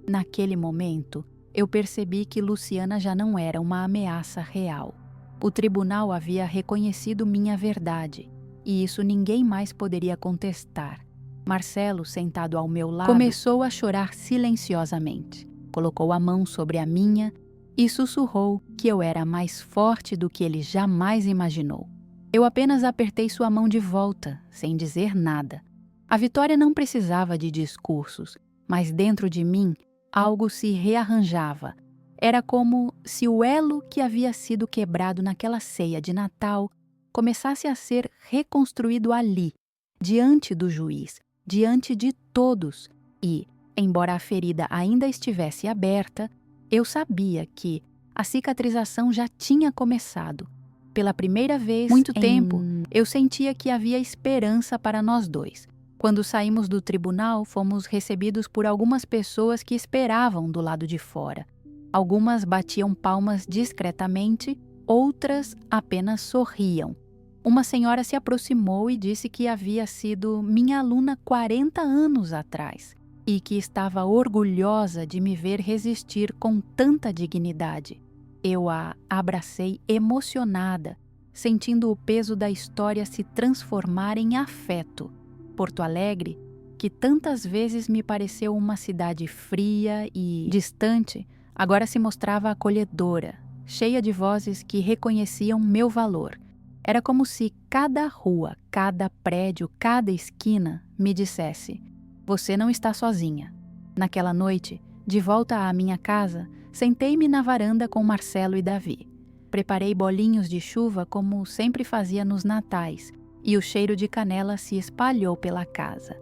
[SPEAKER 1] Naquele momento, eu percebi que Luciana já não era uma ameaça real. O tribunal havia reconhecido minha verdade, e isso ninguém mais poderia contestar. Marcelo, sentado ao meu lado, começou a chorar silenciosamente. Colocou a mão sobre a minha e sussurrou que eu era mais forte do que ele jamais imaginou. Eu apenas apertei sua mão de volta, sem dizer nada. A vitória não precisava de discursos, mas dentro de mim algo se rearranjava. Era como se o elo que havia sido quebrado naquela ceia de Natal começasse a ser reconstruído ali, diante do juiz, diante de todos. E, embora a ferida ainda estivesse aberta, eu sabia que a cicatrização já tinha começado. Pela primeira vez em muito tempo, eu sentia que havia esperança para nós dois. Quando saímos do tribunal, fomos recebidos por algumas pessoas que esperavam do lado de fora. Algumas batiam palmas discretamente, outras apenas sorriam. Uma senhora se aproximou e disse que havia sido minha aluna 40 anos atrás e que estava orgulhosa de me ver resistir com tanta dignidade. Eu a abracei emocionada, sentindo o peso da história se transformar em afeto. Porto Alegre, que tantas vezes me pareceu uma cidade fria e distante, agora se mostrava acolhedora, cheia de vozes que reconheciam meu valor. Era como se cada rua, cada prédio, cada esquina me dissesse: você não está sozinha. Naquela noite, de volta à minha casa, sentei-me na varanda com Marcelo e Davi. Preparei bolinhos de chuva como sempre fazia nos natais, e o cheiro de canela se espalhou pela casa.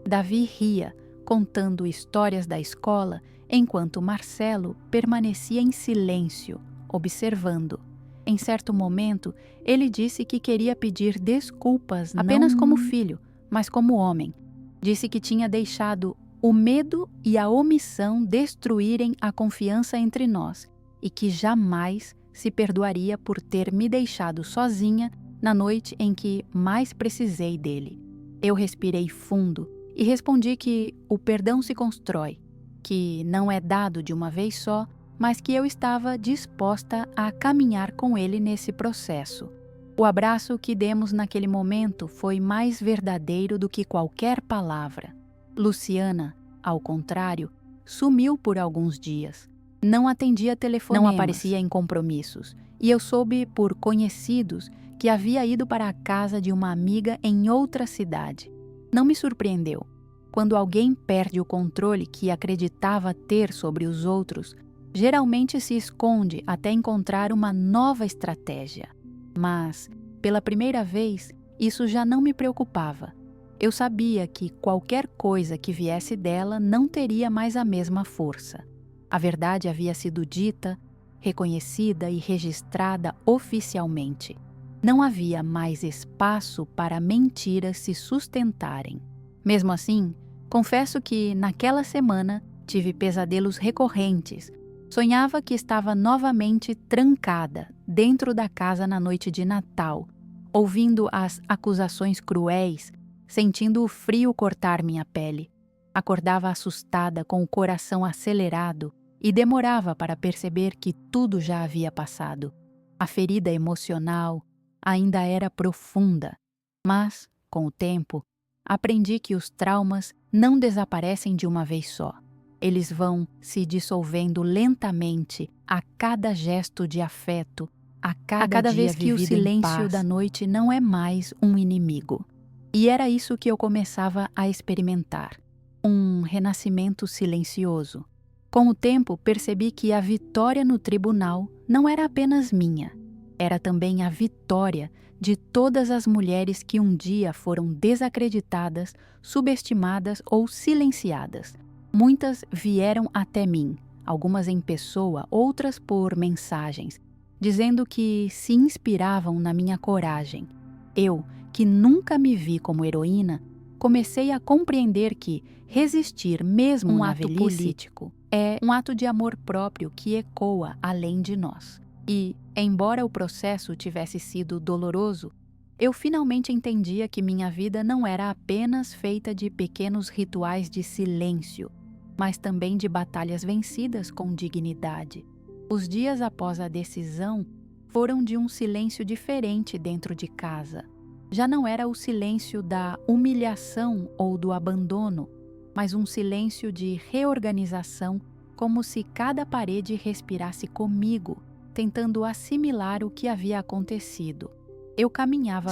[SPEAKER 1] Davi ria, contando histórias da escola, enquanto Marcelo permanecia em silêncio, observando. Em certo momento, ele disse que queria pedir desculpas apenas como filho, mas como homem. Disse que tinha deixado o medo e a omissão destruírem a confiança entre nós e que jamais se perdoaria por ter me deixado sozinha na noite em que mais precisei dele. Eu respirei fundo e respondi que o perdão se constrói, que não é dado de uma vez só, mas que eu estava disposta a caminhar com ele nesse processo. O abraço que demos naquele momento foi mais verdadeiro do que qualquer palavra. Luciana, ao contrário, sumiu por alguns dias. Não atendia telefonemas, não aparecia em compromissos, e eu soube por conhecidos que havia ido para a casa de uma amiga em outra cidade. Não me surpreendeu. Quando alguém perde o controle que acreditava ter sobre os outros, geralmente se esconde até encontrar uma nova estratégia. Mas, pela primeira vez, isso já não me preocupava. Eu sabia que qualquer coisa que viesse dela não teria mais a mesma força. A verdade havia sido dita, reconhecida e registrada oficialmente. Não havia mais espaço para mentiras se sustentarem. Mesmo assim, confesso que, naquela semana, tive pesadelos recorrentes. Sonhava que estava novamente trancada dentro da casa na noite de Natal, ouvindo as acusações cruéis, sentindo o frio cortar minha pele. Acordava assustada, com o coração acelerado, e demorava para perceber que tudo já havia passado. A ferida emocional ainda era profunda, mas, com o tempo, aprendi que os traumas não desaparecem de uma vez só. Eles vão se dissolvendo lentamente a cada gesto de afeto, a cada vez que o silêncio da noite não é mais um inimigo. E era isso que eu começava a experimentar, um renascimento silencioso. Com o tempo, percebi que a vitória no tribunal não era apenas minha, era também a vitória de todas as mulheres que um dia foram desacreditadas, subestimadas ou silenciadas. Muitas vieram até mim, algumas em pessoa, outras por mensagens, dizendo que se inspiravam na minha coragem. Eu, que nunca me vi como heroína, comecei a compreender que resistir mesmo na velhice político é um ato de amor próprio que ecoa além de nós. E, embora o processo tivesse sido doloroso, eu finalmente entendia que minha vida não era apenas feita de pequenos rituais de silêncio, mas também de batalhas vencidas com dignidade. Os dias após a decisão foram de um silêncio diferente dentro de casa. Já não era o silêncio da humilhação ou do abandono, mas um silêncio de reorganização, como se cada parede respirasse comigo, tentando assimilar o que havia acontecido. Eu caminhava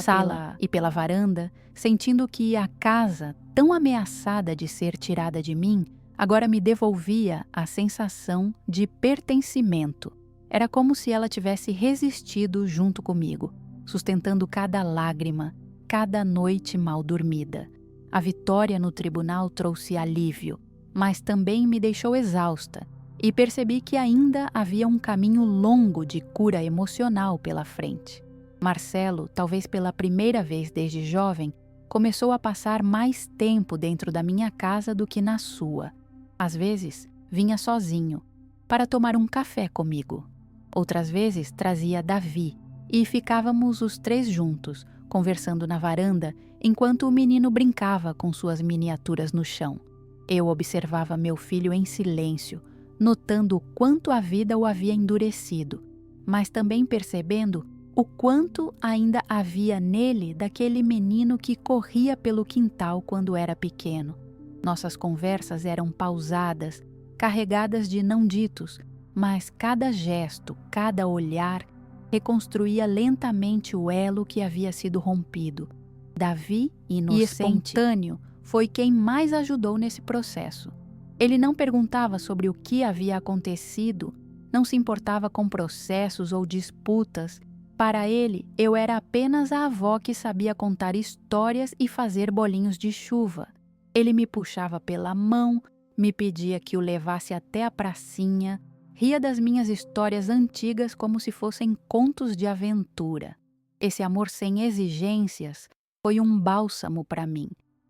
[SPEAKER 1] pela varanda, sentindo que a casa, tão ameaçada de ser tirada de mim, agora me devolvia a sensação de pertencimento. Era como se ela tivesse resistido junto comigo, sustentando cada lágrima, cada noite mal dormida. A vitória no tribunal trouxe alívio, mas também me deixou exausta, e percebi que ainda havia um caminho longo de cura emocional pela frente. Marcelo, talvez pela primeira vez desde jovem, começou a passar mais tempo dentro da minha casa do que na sua. Às vezes, vinha sozinho, para tomar um café comigo. Outras vezes, trazia Davi, e ficávamos os três juntos, conversando na varanda, enquanto o menino brincava com suas miniaturas no chão. Eu observava meu filho em silêncio, notando o quanto a vida o havia endurecido, mas também percebendo o quanto ainda havia nele daquele menino que corria pelo quintal quando era pequeno. Nossas conversas eram pausadas, carregadas de não ditos, mas cada gesto, cada olhar reconstruía lentamente o elo que havia sido rompido. Davi, inocente e espontâneo, foi quem mais ajudou nesse processo. Ele não perguntava sobre o que havia acontecido, não se importava com processos ou disputas. Para ele, eu era apenas a avó que sabia contar histórias e fazer bolinhos de chuva. Ele me puxava pela mão, me pedia que o levasse até a pracinha, ria das minhas histórias antigas como se fossem contos de aventura. Esse amor sem exigências foi um bálsamo para mim.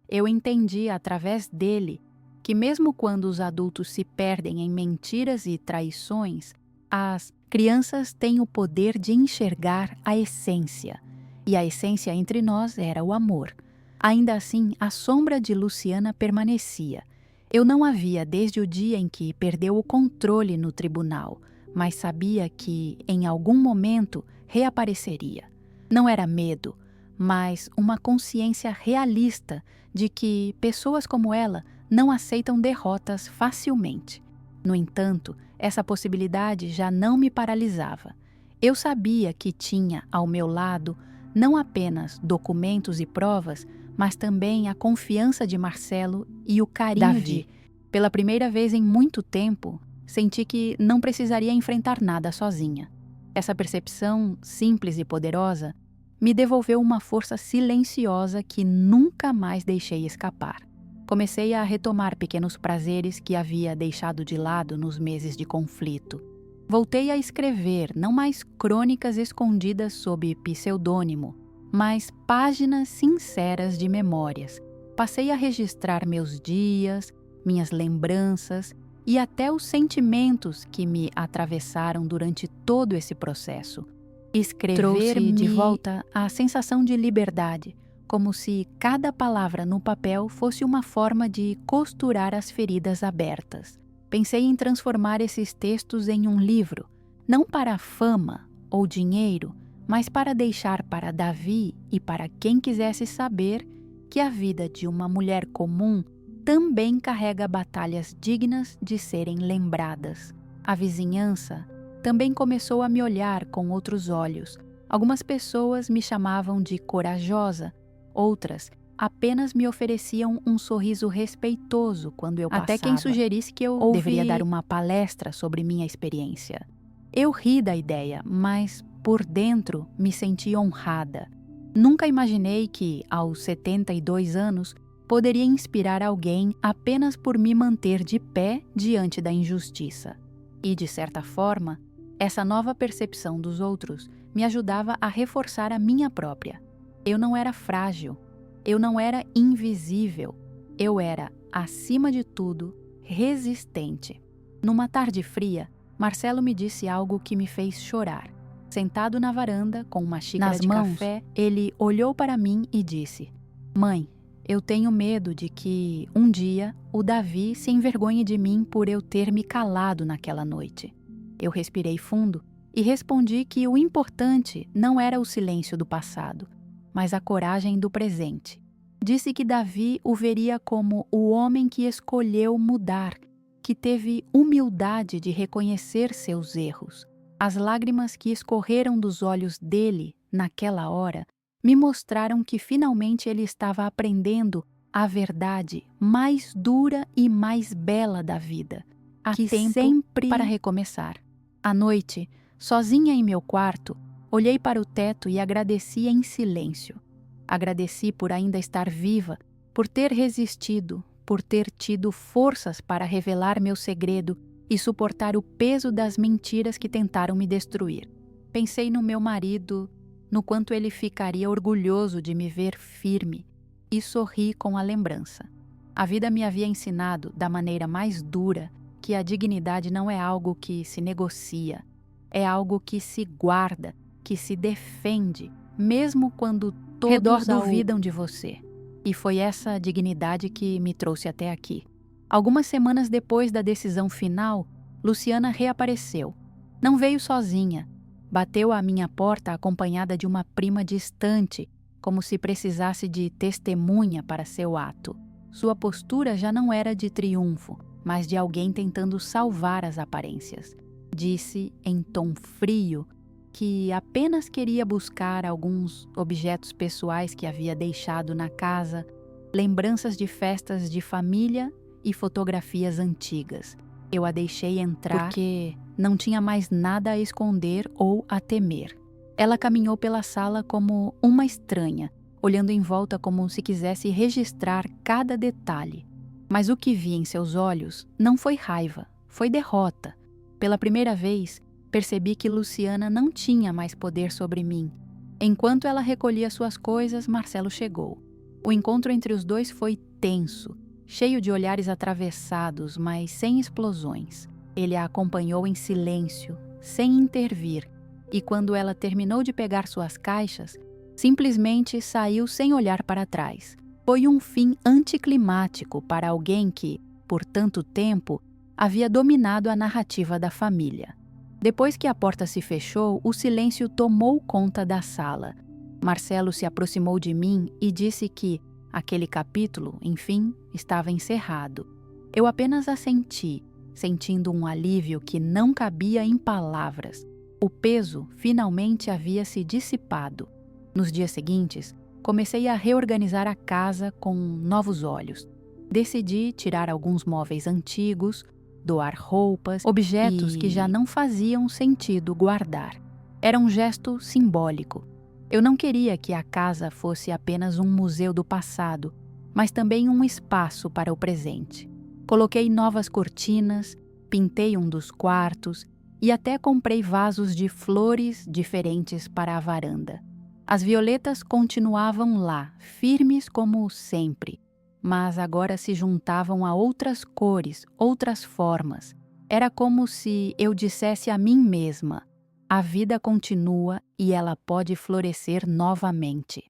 [SPEAKER 1] Eu entendi através dele que mesmo quando os adultos se perdem em mentiras e traições, as crianças têm o poder de enxergar a essência. E a essência entre nós era o amor. Ainda assim, a sombra de Luciana permanecia. Eu não a via desde o dia em que perdeu o controle no tribunal, mas sabia que, em algum momento, reapareceria. Não era medo, mas uma consciência realista de que pessoas como ela não aceitam derrotas facilmente. No entanto, essa possibilidade já não me paralisava. Eu sabia que tinha ao meu lado não apenas documentos e provas, mas também a confiança de Marcelo e o carinho
[SPEAKER 2] Davi.
[SPEAKER 1] Pela primeira vez em muito tempo, senti que não precisaria enfrentar nada sozinha. Essa percepção, simples e poderosa, me devolveu uma força silenciosa que nunca mais deixei escapar. Comecei a retomar pequenos prazeres que havia deixado de lado nos meses de conflito. Voltei a escrever não mais crônicas escondidas sob pseudônimo, mas páginas sinceras de memórias. Passei a registrar meus dias, minhas lembranças e até os sentimentos que me atravessaram durante todo esse processo. Escrever trouxe de volta a sensação de liberdade, como se cada palavra no papel fosse uma forma de costurar as feridas abertas. Pensei em transformar esses textos em um livro, não para fama ou dinheiro, mas para deixar para Davi e para quem quisesse saber que a vida de uma mulher comum também carrega batalhas dignas de serem lembradas. A vizinhança também começou a me olhar com outros olhos. Algumas pessoas me chamavam de corajosa, outras apenas me ofereciam um sorriso respeitoso quando eu passava. Até quem sugerisse que eu deveria dar uma palestra sobre minha experiência. Eu ri da ideia, mas por dentro me senti honrada. Nunca imaginei que, aos 72 anos, poderia inspirar alguém apenas por me manter de pé diante da injustiça. E, de certa forma, essa nova percepção dos outros me ajudava a reforçar a minha própria. Eu não era frágil, eu não era invisível, eu era, acima de tudo, resistente. Numa tarde fria, Marcelo me disse algo que me fez chorar. Sentado na varanda, com uma xícara de café, ele olhou para mim e disse: "Mãe, eu tenho medo de que, um dia, o Davi se envergonhe de mim por eu ter me calado naquela noite." Eu respirei fundo e respondi que o importante não era o silêncio do passado, mas a coragem do presente. Disse que Davi o veria como o homem que escolheu mudar, que teve humildade de reconhecer seus erros. As lágrimas que escorreram dos olhos dele naquela hora me mostraram que finalmente ele estava aprendendo a verdade mais dura e mais bela da vida. Há tempo sempre para recomeçar. À noite, sozinha em meu quarto, olhei para o teto e agradeci em silêncio. Agradeci por ainda estar viva, por ter resistido, por ter tido forças para revelar meu segredo e suportar o peso das mentiras que tentaram me destruir. Pensei no meu marido, no quanto ele ficaria orgulhoso de me ver firme, e sorri com a lembrança. A vida me havia ensinado, da maneira mais dura, que a dignidade não é algo que se negocia, é algo que se guarda, que se defende, mesmo quando todos duvidam de você. E foi essa dignidade que me trouxe até aqui. Algumas semanas depois da decisão final, Luciana reapareceu. Não veio sozinha. Bateu à minha porta acompanhada de uma prima distante, como se precisasse de testemunha para seu ato. Sua postura já não era de triunfo, mas de alguém tentando salvar as aparências. Disse em tom frio que apenas queria buscar alguns objetos pessoais que havia deixado na casa, lembranças de festas de família e fotografias antigas. Eu a deixei entrar porque não tinha mais nada a esconder ou a temer. Ela caminhou pela sala como uma estranha, olhando em volta como se quisesse registrar cada detalhe. Mas o que vi em seus olhos não foi raiva, foi derrota. Pela primeira vez, percebi que Luciana não tinha mais poder sobre mim. Enquanto ela recolhia suas coisas, Marcelo chegou. O encontro entre os dois foi tenso, cheio de olhares atravessados, mas sem explosões. Ele a acompanhou em silêncio, sem intervir, e quando ela terminou de pegar suas caixas, simplesmente saiu sem olhar para trás. Foi um fim anticlimático para alguém que, por tanto tempo, havia dominado a narrativa da família. Depois que a porta se fechou, o silêncio tomou conta da sala. Marcelo se aproximou de mim e disse que aquele capítulo, enfim, estava encerrado. Eu apenas assenti, sentindo um alívio que não cabia em palavras. O peso finalmente havia se dissipado. Nos dias seguintes, comecei a reorganizar a casa com novos olhos. Decidi tirar alguns móveis antigos, doar roupas, objetos que já não faziam sentido guardar. Era um gesto simbólico. Eu não queria que a casa fosse apenas um museu do passado, mas também um espaço para o presente. Coloquei novas cortinas, pintei um dos quartos e até comprei vasos de flores diferentes para a varanda. As violetas continuavam lá, firmes como sempre, mas agora se juntavam a outras cores, outras formas. Era como se eu dissesse a mim mesma: a vida continua e ela pode florescer novamente.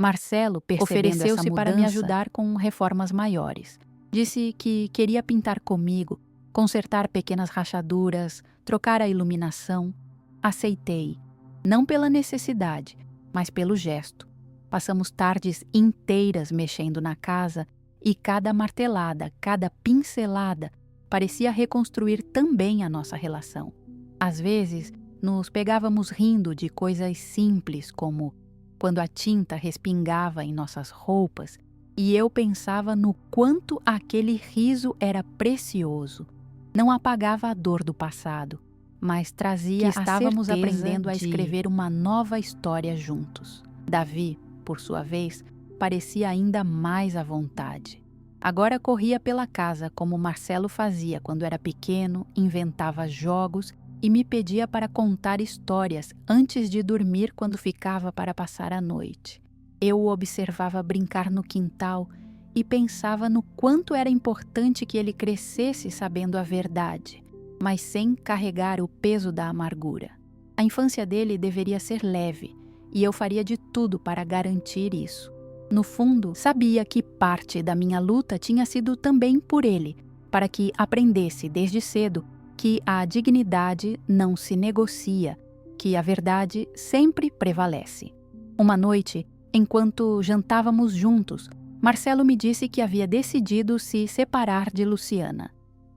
[SPEAKER 1] Marcelo ofereceu-se para me ajudar com reformas maiores. Disse que queria pintar comigo, consertar pequenas rachaduras, trocar a iluminação. Aceitei, não pela necessidade, mas pelo gesto. Passamos tardes inteiras mexendo na casa e cada martelada, cada pincelada parecia reconstruir também a nossa relação. Às vezes, nos pegávamos rindo de coisas simples, como quando a tinta respingava em nossas roupas e eu pensava no quanto aquele riso era precioso. Não apagava a dor do passado, mas trazia que estávamos aprendendo a escrever uma nova história juntos. Davi, por sua vez, parecia ainda mais à vontade. Agora corria pela casa como Marcelo fazia quando era pequeno, inventava jogos e me pedia para contar histórias antes de dormir quando ficava para passar a noite. Eu o observava brincar no quintal e pensava no quanto era importante que ele crescesse sabendo a verdade, mas sem carregar o peso da amargura. A infância dele deveria ser leve e eu faria de tudo para garantir isso. No fundo, sabia que parte da minha luta tinha sido também por ele, para que aprendesse desde cedo que a dignidade não se negocia, que a verdade sempre prevalece. Uma noite, enquanto jantávamos juntos, Marcelo me disse que havia decidido se separar de Luciana.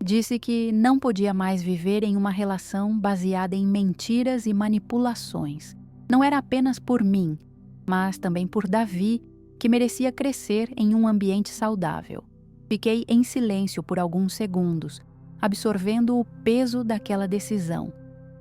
[SPEAKER 1] Disse que não podia mais viver em uma relação baseada em mentiras e manipulações. Não era apenas por mim, mas também por Davi, que merecia crescer em um ambiente saudável. Fiquei em silêncio por alguns segundos, absorvendo o peso daquela decisão.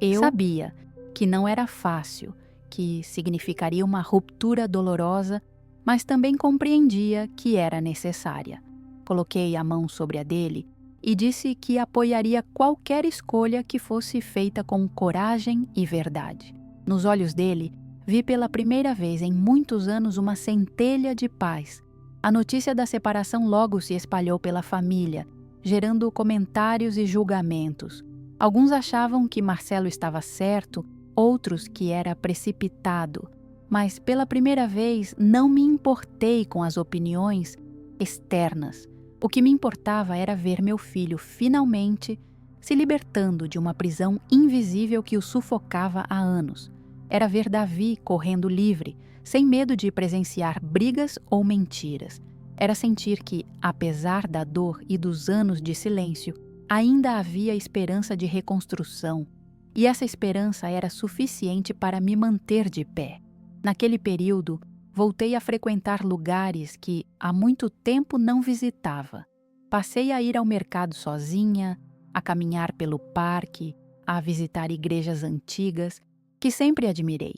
[SPEAKER 1] Eu sabia que não era fácil, que significaria uma ruptura dolorosa, mas também compreendia que era necessária. Coloquei a mão sobre a dele e disse que apoiaria qualquer escolha que fosse feita com coragem e verdade. Nos olhos dele, vi pela primeira vez em muitos anos uma centelha de paz. A notícia da separação logo se espalhou pela família, gerando comentários e julgamentos. Alguns achavam que Marcelo estava certo, outros que era precipitado. Mas pela primeira vez não me importei com as opiniões externas. O que me importava era ver meu filho finalmente se libertando de uma prisão invisível que o sufocava há anos. Era ver Davi correndo livre, sem medo de presenciar brigas ou mentiras. Era sentir que, apesar da dor e dos anos de silêncio, ainda havia esperança de reconstrução. E essa esperança era suficiente para me manter de pé. Naquele período, voltei a frequentar lugares que há muito tempo não visitava. Passei a ir ao mercado sozinha, a caminhar pelo parque, a visitar igrejas antigas, que sempre admirei.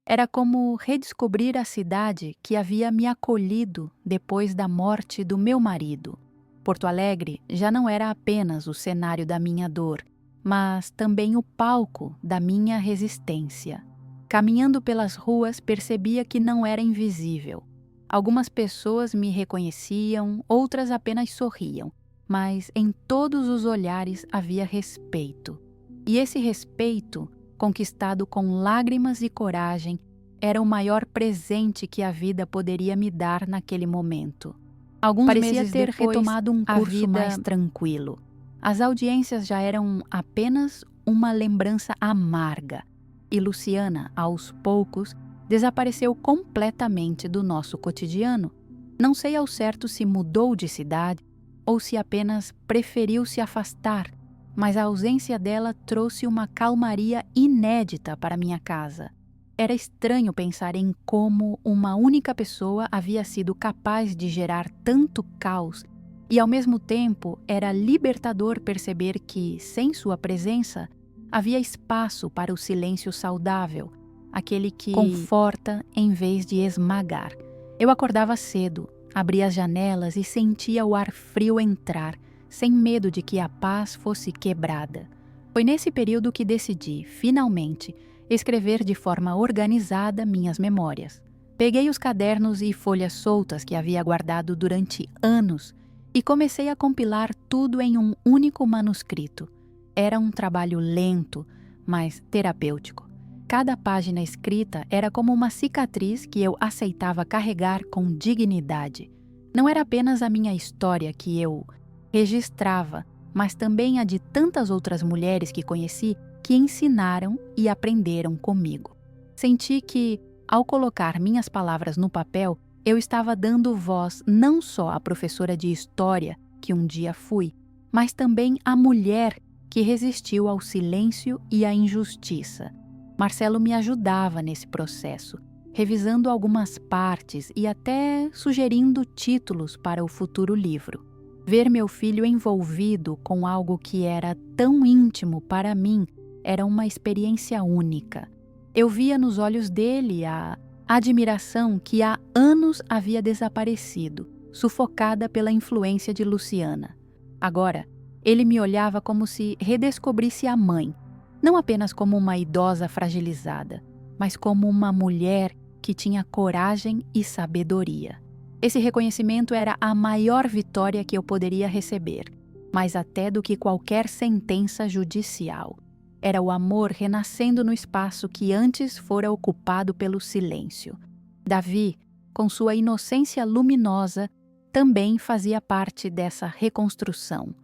[SPEAKER 1] Era como redescobrir a cidade que havia me acolhido depois da morte do meu marido. Porto Alegre já não era apenas o cenário da minha dor, mas também o palco da minha resistência. Caminhando pelas ruas, percebia que não era invisível. Algumas pessoas me reconheciam, outras apenas sorriam, mas em todos os olhares havia respeito. E esse respeito, conquistado com lágrimas e coragem, era o maior presente que a vida poderia me dar naquele momento. Alguns
[SPEAKER 2] Parecia
[SPEAKER 1] meses
[SPEAKER 2] ter
[SPEAKER 1] depois,
[SPEAKER 2] retomado um curso
[SPEAKER 1] mais tranquilo. As audiências já eram apenas uma lembrança amarga, e Luciana, aos poucos, desapareceu completamente do nosso cotidiano. Não sei ao certo se mudou de cidade ou se apenas preferiu se afastar, mas a ausência dela trouxe uma calmaria inédita para minha casa. Era estranho pensar em como uma única pessoa havia sido capaz de gerar tanto caos, e ao mesmo tempo era libertador perceber que, sem sua presença, havia espaço para o silêncio saudável, aquele que conforta em vez de esmagar. Eu acordava cedo, abria as janelas e sentia o ar frio entrar, sem medo de que a paz fosse quebrada. Foi nesse período que decidi, finalmente, escrever de forma organizada minhas memórias. Peguei os cadernos e folhas soltas que havia guardado durante anos e comecei a compilar tudo em um único manuscrito. Era um trabalho lento, mas terapêutico. Cada página escrita era como uma cicatriz que eu aceitava carregar com dignidade. Não era apenas a minha história que eu registrava, mas também a de tantas outras mulheres que conheci que ensinaram e aprenderam comigo. Senti que, ao colocar minhas palavras no papel, eu estava dando voz não só à professora de história que um dia fui, mas também à mulher que resistiu ao silêncio e à injustiça. Marcelo me ajudava nesse processo, revisando algumas partes e até sugerindo títulos para o futuro livro. Ver meu filho envolvido com algo que era tão íntimo para mim era uma experiência única. Eu via nos olhos dele a admiração que há anos havia desaparecido, sufocada pela influência de Luciana. Agora, ele me olhava como se redescobrisse a mãe, não apenas como uma idosa fragilizada, mas como uma mulher que tinha coragem e sabedoria. Esse reconhecimento era a maior vitória que eu poderia receber, mais até do que qualquer sentença judicial. Era o amor renascendo no espaço que antes fora ocupado pelo silêncio. Davi, com sua inocência luminosa, também fazia parte dessa reconstrução.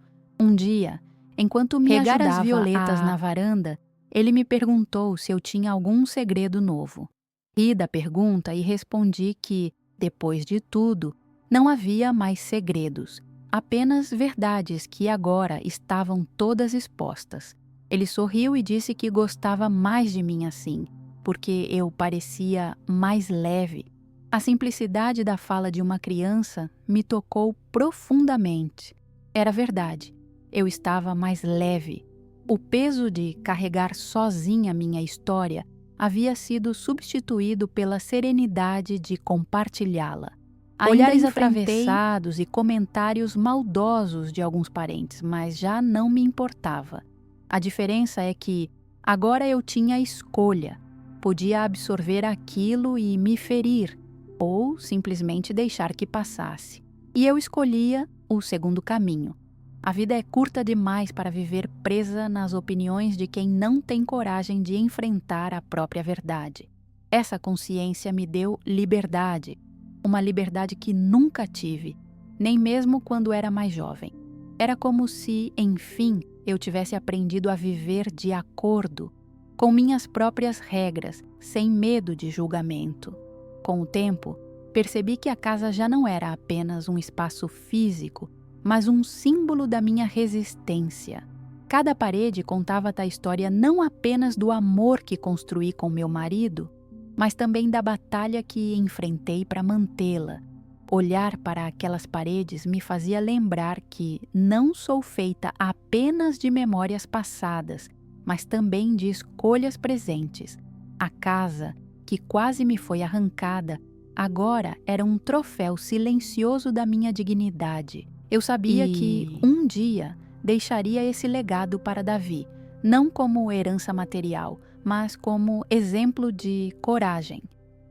[SPEAKER 1] Um dia, enquanto me ajudava as violetas na varanda, ele me perguntou se eu tinha algum segredo novo. Ri da pergunta e respondi que, depois de tudo, não havia mais segredos, apenas verdades que agora estavam todas expostas. Ele sorriu e disse que gostava mais de mim assim, porque eu parecia mais leve. A simplicidade da fala de uma criança me tocou profundamente. Era verdade. Eu estava mais leve. O peso de carregar sozinha minha história havia sido substituído pela serenidade de compartilhá-la. Olhares atravessados e comentários maldosos de alguns parentes, mas já não me importava. A diferença é que agora eu tinha escolha. Podia absorver aquilo e me ferir, ou simplesmente deixar que passasse. E eu escolhia o segundo caminho. A vida é curta demais para viver presa nas opiniões de quem não tem coragem de enfrentar a própria verdade. Essa consciência me deu liberdade, uma liberdade que nunca tive, nem mesmo quando era mais jovem. Era como se, enfim, eu tivesse aprendido a viver de acordo com minhas próprias regras, sem medo de julgamento. Com o tempo, percebi que a casa já não era apenas um espaço físico, mas um símbolo da minha resistência. Cada parede contava a história não apenas do amor que construí com meu marido, mas também da batalha que enfrentei para mantê-la. Olhar para aquelas paredes me fazia lembrar que não sou feita apenas de memórias passadas, mas também de escolhas presentes. A casa, que quase me foi arrancada, agora era um troféu silencioso da minha dignidade. Eu sabia que, um dia, deixaria esse legado para Davi, não como herança material, mas como exemplo de coragem.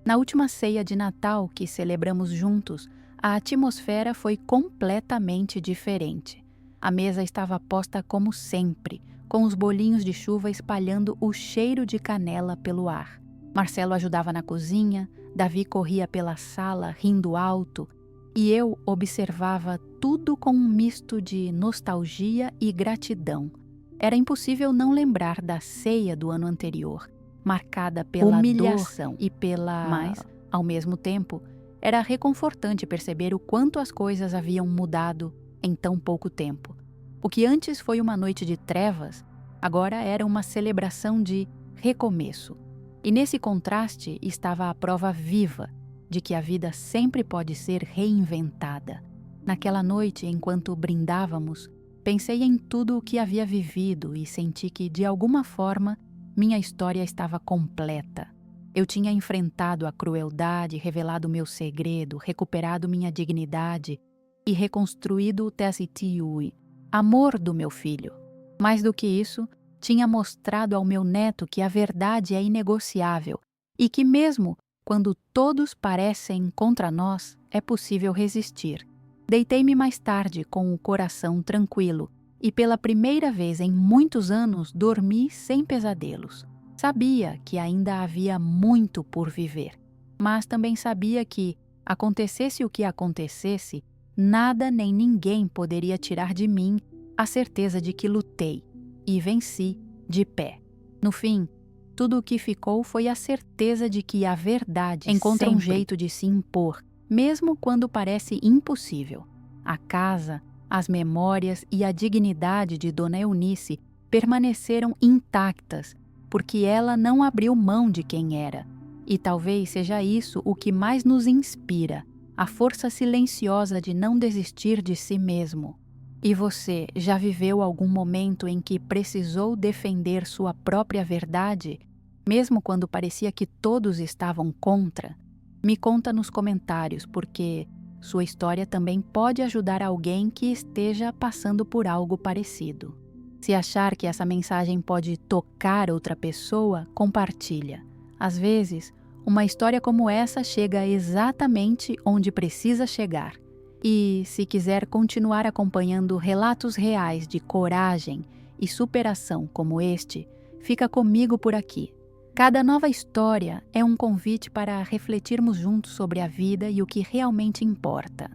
[SPEAKER 1] Na última ceia de Natal que celebramos juntos, a atmosfera foi completamente diferente. A mesa estava posta como sempre, com os bolinhos de chuva espalhando o cheiro de canela pelo ar. Marcelo ajudava na cozinha, Davi corria pela sala rindo alto, e eu observava tudo com um misto de nostalgia e gratidão. Era impossível não lembrar da ceia do ano anterior, marcada pela
[SPEAKER 2] humilhação
[SPEAKER 1] dor e pela...
[SPEAKER 2] Mas,
[SPEAKER 1] ao mesmo tempo, era reconfortante perceber o quanto as coisas haviam mudado em tão pouco tempo. O que antes foi uma noite de trevas, agora era uma celebração de recomeço. E nesse contraste estava a prova viva de que a vida sempre pode ser reinventada. Naquela noite, enquanto brindávamos, pensei em tudo o que havia vivido e senti que, de alguma forma, minha história estava completa. Eu tinha enfrentado a crueldade, revelado meu segredo, recuperado minha dignidade e reconstruído o Tessitiui, amor do meu filho. Mais do que isso, tinha mostrado ao meu neto que a verdade é inegociável e que mesmo quando todos parecem contra nós, é possível resistir. Deitei-me mais tarde com o coração tranquilo e pela primeira vez em muitos anos dormi sem pesadelos. Sabia que ainda havia muito por viver, mas também sabia que, acontecesse o que acontecesse, nada nem ninguém poderia tirar de mim a certeza de que lutei e venci de pé. No fim, tudo o que ficou foi a certeza de que a verdade encontra um jeito de se impor, mesmo quando parece impossível. A casa, as memórias e a dignidade de Dona Eunice permaneceram intactas, porque ela não abriu mão de quem era. E talvez seja isso o que mais nos inspira, a força silenciosa de não desistir de si mesmo. E você já viveu algum momento em que precisou defender sua própria verdade, mesmo quando parecia que todos estavam contra? Me conta nos comentários, porque sua história também pode ajudar alguém que esteja passando por algo parecido. Se achar que essa mensagem pode tocar outra pessoa, compartilha. Às vezes, uma história como essa chega exatamente onde precisa chegar. E, se quiser continuar acompanhando relatos reais de coragem e superação como este, fica comigo por aqui. Cada nova história é um convite para refletirmos juntos sobre a vida e o que realmente importa.